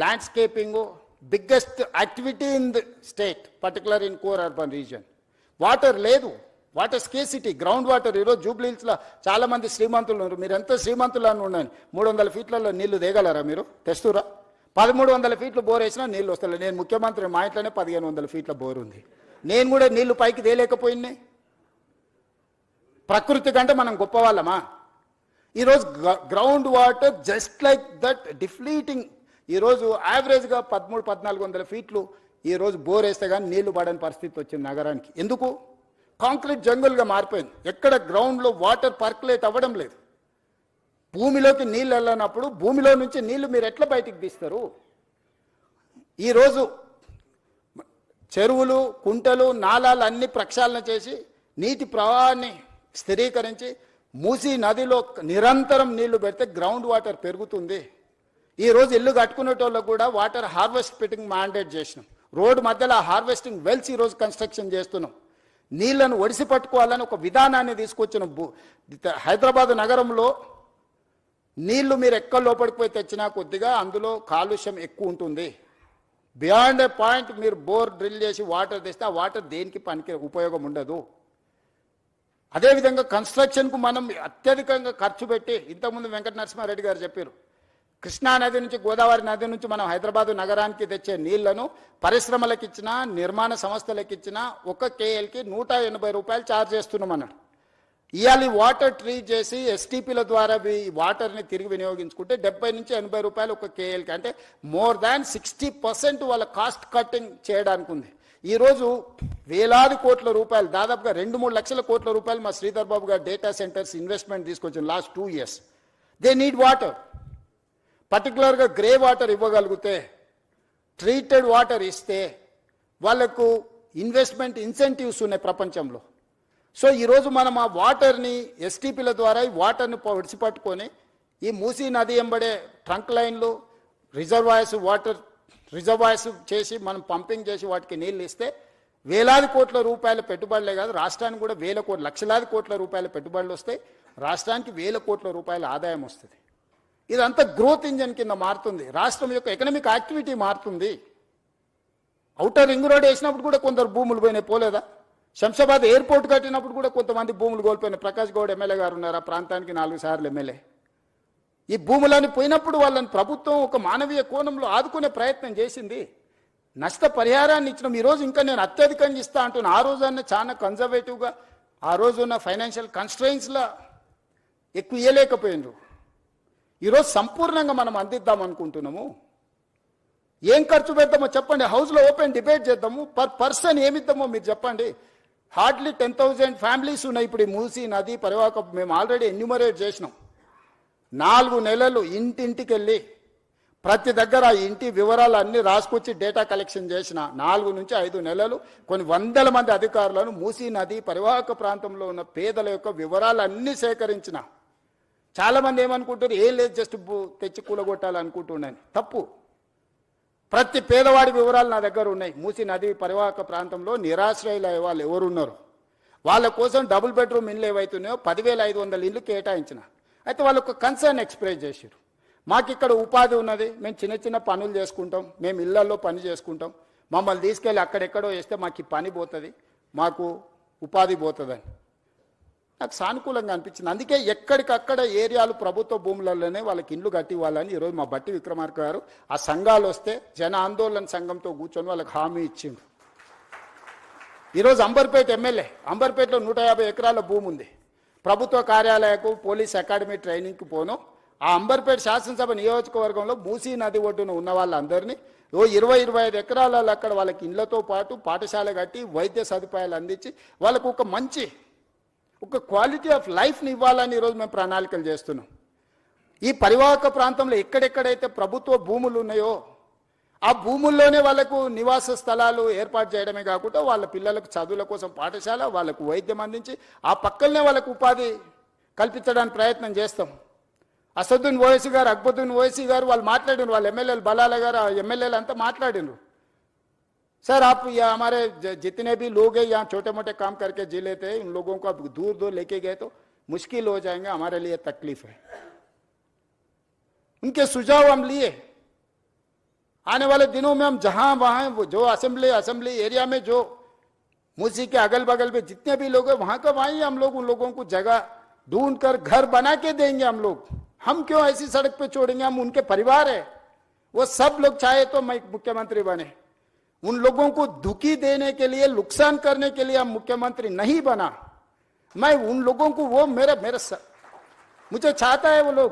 landscaping biggest activity in the state, particular in core urban region. Water లేదు, వాటర్ స్కేసిటీ, గ్రౌండ్ వాటర్. ఈరోజు జూబ్లీహిల్స్లో చాలామంది శ్రీమంతులు ఉన్నారు. మీరు ఎంత శ్రీమంతులు అని ఉండండి, 300 ఫీట్లలో నీళ్లు దిగలరా? మీరు తెస్తురా? 1300 ఫీట్లు బోర్ వేసినా నీళ్ళు వస్తలే. నేను ముఖ్యమంత్రి, మా ఇంట్లోనే 1500 ఫీట్ల బోర్ ఉంది. నేను కూడా నీళ్లు పైకి తేలేకపోయినాయి. ప్రకృతి కంటే మనం గొప్పవాళ్ళమా? ఈరోజు ground water just like that depleting. ఈరోజు యావరేజ్గా 1300-1400 ఫీట్లు ఈరోజు బోర్ వేస్తే కానీ నీళ్లు పడని పరిస్థితి వచ్చింది నగరానికి. ఎందుకు? కాంక్రీట్ జంగుల్గా మారిపోయింది. ఎక్కడ గ్రౌండ్లో వాటర్ పర్కులేట్ అవ్వడం లేదు. భూమిలోకి నీళ్ళు వెళ్ళినప్పుడు భూమిలో నుంచి నీళ్లు మీరు ఎట్లా బయటికి తీస్తారు? ఈరోజు చెరువులు, కుంటలు, నాలాలు అన్ని ప్రక్షాళన చేసి నీటి ప్రవాహాన్ని స్థిరీకరించి మూసీ నదిలో నిరంతరం నీళ్లు పెడితే గ్రౌండ్ వాటర్ పెరుగుతుంది. ఈరోజు ఇల్లు కట్టుకునేటోళ్ళకు కూడా వాటర్ హార్వెస్ట్ ఫిట్టింగ్ మ్యాండేట్ చేసినాం. రోడ్డు మధ్యలో హార్వెస్టింగ్ వెల్స్ ఈరోజు కన్స్ట్రక్షన్ చేస్తున్నాం. నీళ్లను ఒడిసి పట్టుకోవాలని ఒక విధానాన్ని తీసుకొచ్చిన హైదరాబాద్ నగరంలో నీళ్లు మీరు ఎక్కడ లోపలికి పోయి తెచ్చినా కొద్దిగా అందులో కాలుష్యం ఎక్కువ ఉంటుంది. బియాండ్ ఏ పాయింట్ మీరు బోర్ డ్రిల్ చేసి వాటర్ తెస్తే ఆ వాటర్ దేనికి పనికి ఉపయోగం ఉండదు. అదేవిధంగా కన్స్ట్రక్షన్కు మనం అత్యధికంగా ఖర్చు పెట్టి, ఇంతకుముందు వెంకట నరసింహారెడ్డి గారు చెప్పారు, కృష్ణా నది నుంచి, గోదావరి నది నుంచి మనం హైదరాబాద్ నగరానికి తెచ్చే నీళ్లను పరిశ్రమలకు ఇచ్చినా, నిర్మాణ సంస్థలకు ఇచ్చినా 1 KLకి 180 రూపాయలు ఛార్జ్ చేస్తున్నాం అన్నాడు. ఇవాళ వాటర్ ట్రీట్ చేసి ఎస్టీపీల ద్వారా వాటర్ని తిరిగి వినియోగించుకుంటే 70 నుంచి 80 రూపాయలు 1 KLకి, అంటే మోర్ దాన్ 60% వాళ్ళ కాస్ట్ కట్టింగ్ చేయడానికి ఉంది. ఈరోజు వేలాది కోట్ల రూపాయలు, దాదాపుగా 2-3 లక్షల కోట్ల రూపాయలు మా శ్రీధర్ బాబు గారు డేటా సెంటర్స్ ఇన్వెస్ట్మెంట్ తీసుకొచ్చిన last 2 years. They need water. పర్టికులర్గా గ్రే వాటర్ ఇవ్వగలిగితే, ట్రీటెడ్ వాటర్ ఇస్తే వాళ్ళకు ఇన్వెస్ట్మెంట్ ఇన్సెంటివ్స్ ఉన్నాయి ప్రపంచంలో. సో ఈరోజు మనం ఆ వాటర్ని ఎస్టీపీల ద్వారా ఈ వాటర్ని విడిచిపట్టుకొని ఈ మూసీ నది ఎంబడే ట్రంక్ లైన్లు, రిజర్వాయర్స్, వాటర్ రిజర్వాయర్స్ చేసి మనం పంపింగ్ చేసి వాటికి నీళ్ళు ఇస్తే వేలాది కోట్ల రూపాయల పెట్టుబడులే కాదు, రాష్ట్రానికి కూడా లక్షలాది కోట్ల రూపాయల పెట్టుబడులు వస్తాయి. రాష్ట్రానికి 1000 కోట్ల రూపాయల ఆదాయం వస్తుంది. ఇదంతా గ్రోత్ ఇంజన్ కింద మారుతుంది. రాష్ట్రం యొక్క ఎకనామిక్ యాక్టివిటీ మారుతుంది. ఔటర్ రింగ్ రోడ్ వేసినప్పుడు కూడా కొందరు భూములు పోయినాయి, పోలేదా? శంషాబాద్ ఎయిర్పోర్ట్ కట్టినప్పుడు కూడా కొంతమంది భూములు కోల్పోయినాయి. ప్రకాష్ గౌడ్ ఎమ్మెల్యే గారు ఉన్నారు, ఆ ప్రాంతానికి 4 సార్లు ఎమ్మెల్యే. ఈ భూములని పోయినప్పుడు వాళ్ళని ప్రభుత్వం ఒక మానవీయ కోణంలో ఆదుకునే ప్రయత్నం చేసింది. నష్ట పరిహారాన్ని ఇచ్చినాం. ఈరోజు ఇంకా నేను అత్యధికంగా ఇస్తా అంటున్నా. ఆ రోజున చాలా కన్జర్వేటివ్గా, ఆ రోజున్న ఫైనాన్షియల్ కన్స్ట్రెయిన్స్లో ఎక్కువ ఇవ్వలేకపోయినారు. ఈరోజు సంపూర్ణంగా మనం అందిద్దాం అనుకుంటున్నాము. ఏం ఖర్చు పెడతామో చెప్పండి, హౌస్లో ఓపెన్ డిబేట్ చేద్దాము. పర్ పర్సన్ ఏమిద్దామో మీరు చెప్పండి. హార్డ్లీ 10,000 ఫ్యామిలీస్ ఉన్నాయి ఇప్పుడు ఈ మూసీ నది పరివాహక. మేము ఆల్రెడీ ఎన్యూమరేట్ చేసినాం. 4 నెలలు ఇంటింటికి వెళ్ళి ప్రతి దగ్గర ఆ ఇంటి వివరాలు అన్నీ రాసుకొచ్చి డేటా కలెక్షన్ చేసిన 4 నుంచి 5 నెలలు కొన్ని వందల మంది అధికారులను మూసీ నది పరివాహక ప్రాంతంలో ఉన్న పేదల యొక్క వివరాలు అన్నీ సేకరించిన. చాలామంది ఏమనుకుంటారు, ఏం లేదు జస్ట్ తెచ్చి కూలగొట్టాలనుకుంటున్నాను. తప్పు. ప్రతి పేదవాడి వివరాలు నా దగ్గర ఉన్నాయి. మూసీ నది పరివాహక ప్రాంతంలో నిరాశ్రయుల వాళ్ళు ఎవరున్నారు, వాళ్ళ కోసం డబుల్ బెడ్రూమ్ ఇళ్ళు ఏవైతున్నాయో 10,500 ఇళ్ళు కేటాయించిన. అయితే వాళ్ళకు కన్సర్న్ ఎక్స్ప్రెస్ చేశారు. మాకు ఇక్కడ ఉపాధి ఉన్నది, మేము చిన్న చిన్న పనులు చేసుకుంటాం, మేము ఇళ్లలో పని చేసుకుంటాం, మమ్మల్ని తీసుకెళ్ళి అక్కడెక్కడో వేస్తే మాకు ఈ పని పోతుంది, మాకు ఉపాధి పోతుందని నాకు సానుకూలంగా అనిపించింది. అందుకే ఎక్కడికక్కడ ఏరియాలు ప్రభుత్వ భూములలోనే వాళ్ళకి ఇండ్లు కట్టి ఇవ్వాలని ఈరోజు మా బట్టి విక్రమార్క గారు ఆ సంఘాలు వస్తే జన ఆందోళన సంఘంతో కూర్చొని వాళ్ళకి హామీ ఇచ్చిండు. ఈరోజు అంబర్పేట ఎమ్మెల్యే, అంబర్పేటలో 150 ఎకరాల భూమి ఉంది. ప్రభుత్వ కార్యాలయకు, పోలీస్ అకాడమీ ట్రైనింగ్కి పోను. ఆ అంబర్పేట శాసనసభ నియోజకవర్గంలో మూసీ నది ఒడ్డున ఉన్న వాళ్ళందరినీ 20-25 ఎకరాలలో అక్కడ వాళ్ళకి ఇళ్లతో పాటు పాఠశాల కట్టి వైద్య సదుపాయాలు అందించి వాళ్ళకు ఒక మంచి ఒక క్వాలిటీ ఆఫ్ లైఫ్ని ఇవ్వాలని ఈరోజు మేము ప్రణాళికలు చేస్తున్నాం. ఈ పరివాహక ప్రాంతంలో ఎక్కడెక్కడైతే ప్రభుత్వ భూములు ఉన్నాయో ఆ భూముల్లోనే వాళ్ళకు నివాస స్థలాలు ఏర్పాటు చేయడమే కాకుండా వాళ్ళ పిల్లలకు చదువుల కోసం పాఠశాల, వాళ్ళకు వైద్యం అందించి ఆ పక్కనే వాళ్ళకు ఉపాధి కల్పించడానికి ప్రయత్నం చేస్తాం. అసదుద్దీన్ ఓవైసీ గారు, అక్బరుద్దీన్ ఓవైసీ గారు వాళ్ళు మాట్లాడినారు, వాళ్ళ ఎమ్మెల్యేలు బలాల గారు ఎమ్మెల్యేలు అంతా మాట్లాడినారు. सर आप हमारे जितने भी लोग हैं यहाँ छोटे मोटे काम करके जी लेते हैं, उन लोगों को अब दूर दूर लेके गए तो मुश्किल हो जाएंगे, हमारे लिए तकलीफ है. उनके सुझाव हम लिए. आने वाले दिनों में हम जहां वहां जो असेंबली एरिया में जो मूसी के अगल बगल में जितने भी लोग हैं वहां का वहीं हम लोग उन लोगों को जगह ढूंढ कर घर बना के देंगे. हम लोग हम क्यों ऐसी सड़क पे छोड़ेंगे? हम उनके परिवार है, वो सब लोग चाहे तो मैं मुख्यमंत्री बने. उन लोगों को दुखी देने के लिए, नुकसान करने के लिए हम मुख्यमंत्री नहीं बना. मैं उन लोगों को वो मुझे चाहता है वो लोग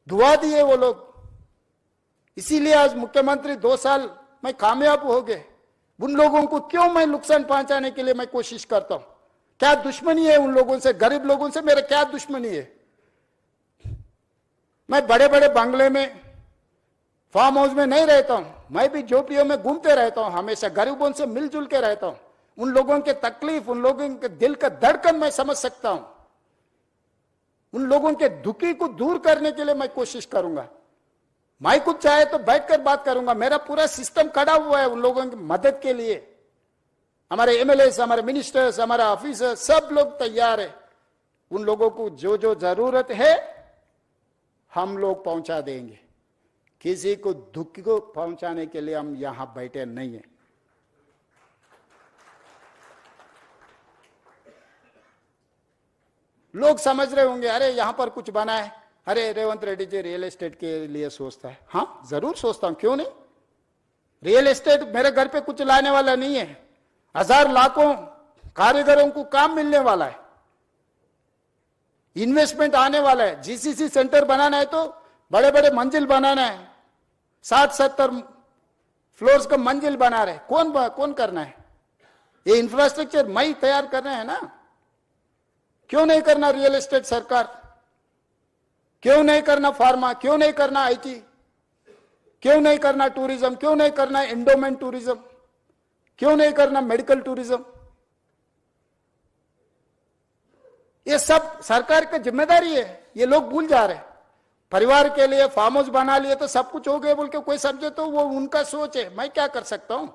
दुआ दिए वो लोग, इसीलिए आज मुख्यमंत्री 2 साल मैं कामयाब हो गए. उन लोगों को क्यों मैं नुकसान पहुंचाने के लिए मैं कोशिश करता हूं? क्या दुश्मनी है उन लोगों से? गरीब लोगों से मेरे क्या दुश्मनी है? मैं बड़े बड़े बंगले में, फार्म हाउस में नहीं रहता हूं. मैं भी झोपड़ियों में घूमते रहता हूं, हमेशा गरीबों से मिलजुल के रहता हूं. उन लोगों के तकलीफ, उन लोगों के दिल का धड़कन मैं समझ सकता हूं. उन लोगों के दुखी को दूर करने के लिए मैं कोशिश करूंगा. मैं कुछ चाहे तो बैठकर बात करूंगा. मेरा पूरा सिस्टम खड़ा हुआ है उन लोगों की मदद के लिए. हमारे एमएलए, हमारे मिनिस्टर्स, हमारा ऑफिसर सब लोग तैयार है. उन लोगों को जो जो जरूरत है हम लोग पहुंचा देंगे. किसी को दुख को पहुंचाने के लिए हम यहां बैठे नहीं हैं. लोग समझ रहे होंगे अरे यहां पर कुछ बना है, अरे रेवंत रेड्डी जी रियल एस्टेट के लिए सोचता है. हाँ जरूर सोचता हूं, क्यों नहीं. रियल एस्टेट मेरे घर पे कुछ लाने वाला नहीं है. 1000 लाखों कारीगरों को काम मिलने वाला है, इन्वेस्टमेंट आने वाला है. जीसीसी सेंटर बनाना है तो बड़े बड़े मंजिल बनाना है, 60-70 फ्लोर्स का मंजिल बना रहे. कौन करना है? ये इंफ्रास्ट्रक्चर मैं तैयार करना है ना. क्यों नहीं करना रियल एस्टेट सरकार? क्यों नहीं करना फार्मा? क्यों नहीं करना आईटी? क्यों नहीं करना टूरिज्म? क्यों नहीं करना एंडोमेंट टूरिज्म? क्यों नहीं करना मेडिकल टूरिज्म? ये सब सरकार की जिम्मेदारी है. ये लोग भूल जा रहे हैं. परिवार के लिए फार्म हाउस बना लिए तो सब कुछ हो गया बोल के कोई समझे तो वो उनका सोच है. मैं क्या कर सकता हूं?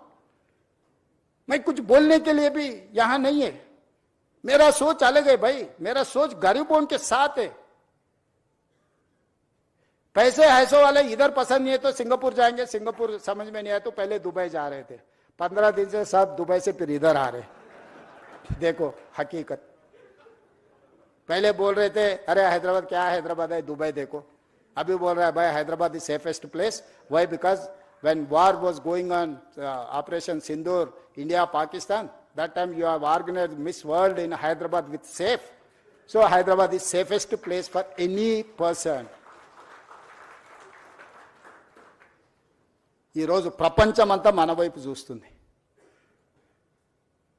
मैं कुछ बोलने के लिए भी यहां नहीं है. मेरा सोच अलग है भाई. मेरा सोच गरीबों के साथ है. पैसे ऐसो वाले इधर पसंद नहीं है तो सिंगापुर जाएंगे, सिंगापुर समझ में नहीं आया तो पहले दुबई जा रहे थे. 15 दिन से सब दुबई से फिर इधर आ रहे. देखो हकीकत. पहले बोल रहे थे अरे हैदराबाद क्या हैदराबाद है, दुबई देखो. अभी बोल रहा है भाई Hyderabad is safest place. Why? Because when war was going on, operation Sindoor, India Pakistan, that time you have organized Miss World in Hyderabad with safe. So Hyderabad is safest place for any person. ఈ రోజు ప్రపంచమంతా మన వైపు చూస్తుంది.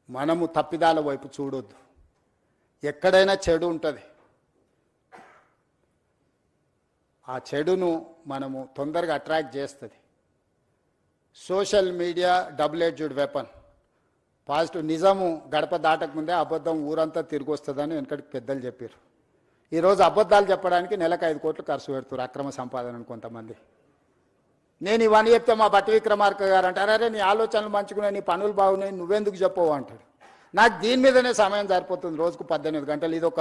మనము తప్పిదాల వైపు చూడొద్దు. ఎక్కడైనా చెడు ఉంటుంది. ఆ చెడును మనము తొందరగా అట్రాక్ట్ చేస్తుంది. Social media double edged weapon. Positive నిజము గడప దాటకముందే అబద్ధం ఊరంతా తిరిగి వస్తుందని వెనకటికి పెద్దలు చెప్పారు. ఈరోజు అబద్ధాలు చెప్పడానికి నెలకు 5 కోట్లు ఖర్చు పెడుతున్నారు అక్రమ సంపాదనను కొంతమంది. నేను ఇవన్నీ చెప్తే మా బట్టి విక్రమార్క గారు అంటారు అరే నీ ఆలోచనలు మంచుకున్నాయి, నీ పనులు బాగున్నాయి, నువ్వెందుకు చెప్పవు అంటాడు. నాకు దీని మీదనే సమయం సరిపోతుంది. రోజుకు 18 గంటలు. ఇది ఒక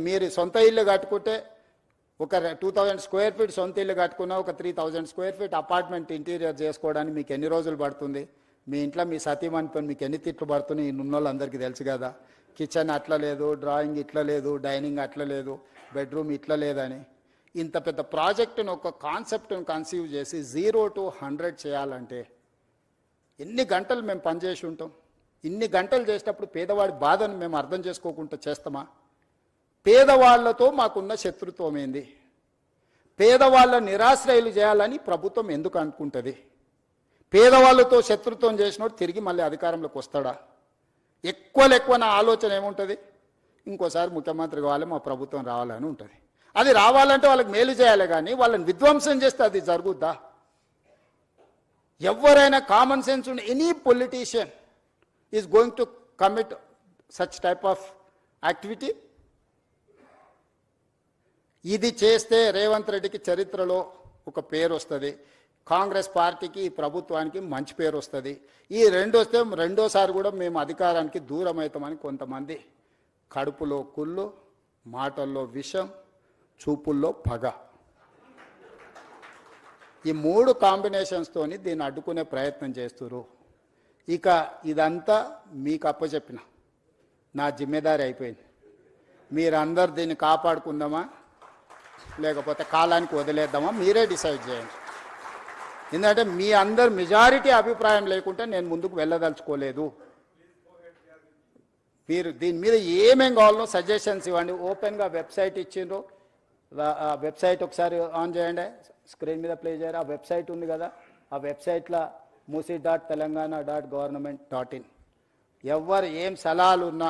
మీరు సొంత ఇల్లు కట్టుకుంటే ఒక 2000 స్క్వేర్ ఫీట్ సొంత ఇల్లు కట్టుకున్నా ఒక 3000 స్క్వేర్ ఫీట్ అపార్ట్మెంట్ ఇంటీరియర్ చేసుకోవడానికి మీకు ఎన్ని రోజులు పడుతుంది? మీ ఇంట్లో మీ సతీమణితో మీకు ఎన్ని తిట్లు పడుతున్నాయి ఉన్నోళ్ళందరికీ తెలుసు కదా. కిచెన్ అట్లా లేదు, డ్రాయింగ్ ఇట్లా లేదు, డైనింగ్ అట్లా లేదు, బెడ్రూమ్ ఇట్లా లేదని. ఇంత పెద్ద ప్రాజెక్టును ఒక కాన్సెప్ట్ను కన్సీవ్ చేసి 0 to 100 చేయాలంటే ఎన్ని గంటలు మేము పనిచేసి ఉంటాం? ఇన్ని గంటలు చేసేటప్పుడు పేదవాడి బాధను మేము అర్థం చేసుకోకుండా చేస్తామా? పేదవాళ్లతో మాకున్న శత్రుత్వం ఏంది? పేదవాళ్ళ నిరాశ్రయులు చేయాలని ప్రభుత్వం ఎందుకు అనుకుంటుంది? పేదవాళ్ళతో శత్రుత్వం చేసినోడు తిరిగి మళ్ళీ అధికారంలోకి వస్తాడా? ఎక్కువ నా ఆలోచన ఏముంటుంది, ఇంకోసారి ముఖ్యమంత్రి కావాలి, మా ప్రభుత్వం రావాలని ఉంటుంది. అది రావాలంటే వాళ్ళకి మేలు చేయాలి, కానీ వాళ్ళని విధ్వంసం చేస్తే అది జరుగుద్దా? ఎవరైనా కామన్ సెన్స్ ఉన్న any politician is going to commit such type of activity. ఇది చేస్తే రేవంత్ రెడ్డికి చరిత్రలో ఒక పేరు వస్తుంది, కాంగ్రెస్ పార్టీకి ఈ ప్రభుత్వానికి మంచి పేరు వస్తుంది. ఈ వస్తే రెండోసారి కూడా మేము అధికారానికి దూరం అవుతామని కొంతమంది కడుపులో కుళ్ళు, మాటల్లో విషం, చూపుల్లో పగ, ఈ 3 కాంబినేషన్స్తోని దీన్ని అడ్డుకునే ప్రయత్నం చేస్తున్నారు. ఇక ఇదంతా మీకు అప్పచెప్పిన నా జిమ్మెదారి అయిపోయింది. మీరందరు దీన్ని కాపాడుకుందామా లేకపోతే కాలానికి వదిలేద్దామా మీరే డిసైడ్ చేయండి. ఎందుకంటే మీ అందరు మెజారిటీ అభిప్రాయం లేకుంటే నేను ముందుకు వెళ్ళదలుచుకోలేదు. మీరు దీని మీద ఏమేం కావాలో సజెషన్స్ ఇవ్వండి. ఓపెన్గా వెబ్సైట్ ఇచ్చిండ్రు, ఆ వెబ్సైట్ ఒకసారి ఆన్ చేయండి, స్క్రీన్ మీద ప్లే చేయరు. ఆ వెబ్సైట్ ఉంది కదా, ఆ వెబ్సైట్లో musi.telangana.government.in ఎవరు ఏం సలహాలు ఉన్నా,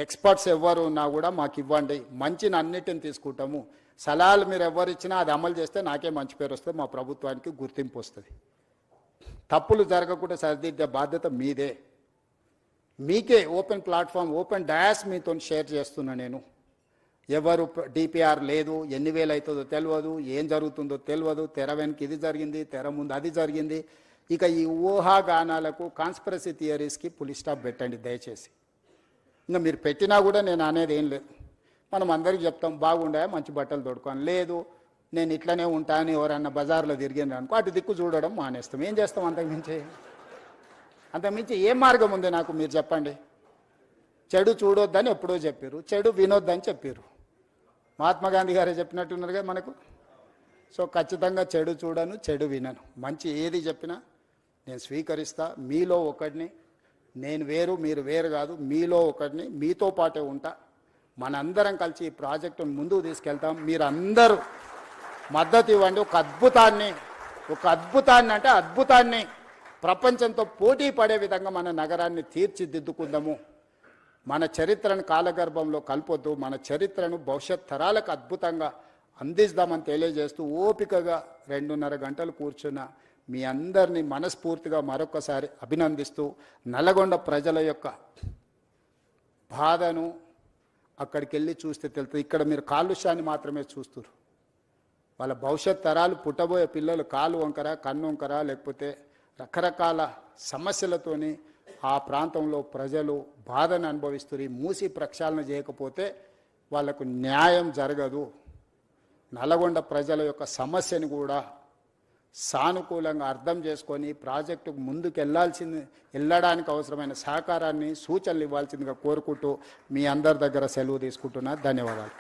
ఎక్స్పర్ట్స్ ఎవరు ఉన్నా కూడా మాకు ఇవ్వండి. మంచిని అన్నిటిని తీసుకుంటాము. సలహాలు మీరు ఎవరు ఇచ్చినా అది అమలు చేస్తే నాకే మంచి పేరు వస్తుంది, మా ప్రభుత్వానికి గుర్తింపు వస్తుంది. తప్పులు జరగకుండా సరిదిద్దే బాధ్యత మీదే. మీకే ఓపెన్ ప్లాట్ఫామ్, ఓపెన్ డయాస్ మీతో షేర్ చేస్తున్నా నేను. ఎవరు డిపిఆర్ లేదు, ఎన్ని వేలు అవుతుందో తెలియదు, ఏం జరుగుతుందో తెలియదు, తెర వెనక ఇది జరిగింది, తెర ముందు అది జరిగింది. ఇక ఈ ఊహాగానాలకు, కాన్స్పిరసీ థియరీస్కి పులి స్టాప్ పెట్టండి దయచేసి. ఇంకా మీరు పెట్టినా కూడా నేను అనేది ఏం లేదు. మనం అందరికీ చెప్తాం బాగుండా, మంచి బట్టలు తొడుకోని, లేదు నేను ఇట్లనే ఉంటాను ఎవరన్నా బజార్లో తిరిగింది అనుకో, అటు దిక్కు చూడడం మానేస్తాం. ఏం చేస్తాం? అంతకుమించి ఏం మార్గం ఉంది నాకు మీరు చెప్పండి. చెడు చూడొద్దని ఎప్పుడో చెప్పారు, చెడు వినొద్దని చెప్పారు. మహాత్మా గాంధీ గారే చెప్పినట్టున్నారు కదా మనకు. సో ఖచ్చితంగా చెడు చూడను, చెడు వినను. మంచి ఏది చెప్పినా నేను స్వీకరిస్తా. మీలో ఒకడిని, నేను వేరు మీరు వేరు కాదు, మీలో ఒకడిని, మీతో పాటే ఉంటా. మనందరం కలిసి ఈ ప్రాజెక్టును ముందుకు తీసుకెళ్తాం. మీరందరూ మద్దతు ఇవ్వండి. ఒక అద్భుతాన్ని అంటే అద్భుతాన్ని ప్రపంచంతో పోటీ పడే విధంగా మన నగరాన్ని తీర్చిదిద్దుకుందాము. మన చరిత్రను కాలగర్భంలో కలపొద్దు, మన చరిత్రను భవిష్యత్ తరాలకు అద్భుతంగా అందిస్తామని తెలియజేస్తూ ఓపికగా 2.5 గంటలు కూర్చున్న మీ అందరినీ మనస్ఫూర్తిగా మరొకసారి అభినందిస్తూ, నల్లగొండ ప్రజల యొక్క బాధను అక్కడికి వెళ్ళి చూస్తే తెలుస్తుంది. ఇక్కడ మీరు కాలుష్యాన్ని మాత్రమే చూస్తున్నారు. వాళ్ళ భవిష్యత్ తరాలు, పుట్టబోయే పిల్లలు కాలు వంకర, కన్ను వంకర, లేకపోతే రకరకాల సమస్యలతోని ఆ ప్రాంతంలో ప్రజలు బాధను అనుభవిస్తారు. ఈ మూసి ప్రక్షాళన చేయకపోతే వాళ్లకు న్యాయం జరగదు. నల్లగొండ ప్రజల యొక్క సమస్యను కూడా సానుకూలంగా అర్థం చేసుకొని ప్రాజెక్టుకు ముందుకు వెళ్ళడానికి అవసరమైన సహకారాన్ని, సూచనలు ఇవ్వాల్సిందిగా కోరుకుంటూ మీ అందరి దగ్గర సెలవు తీసుకుంటున్నా. ధన్యవాదాలు.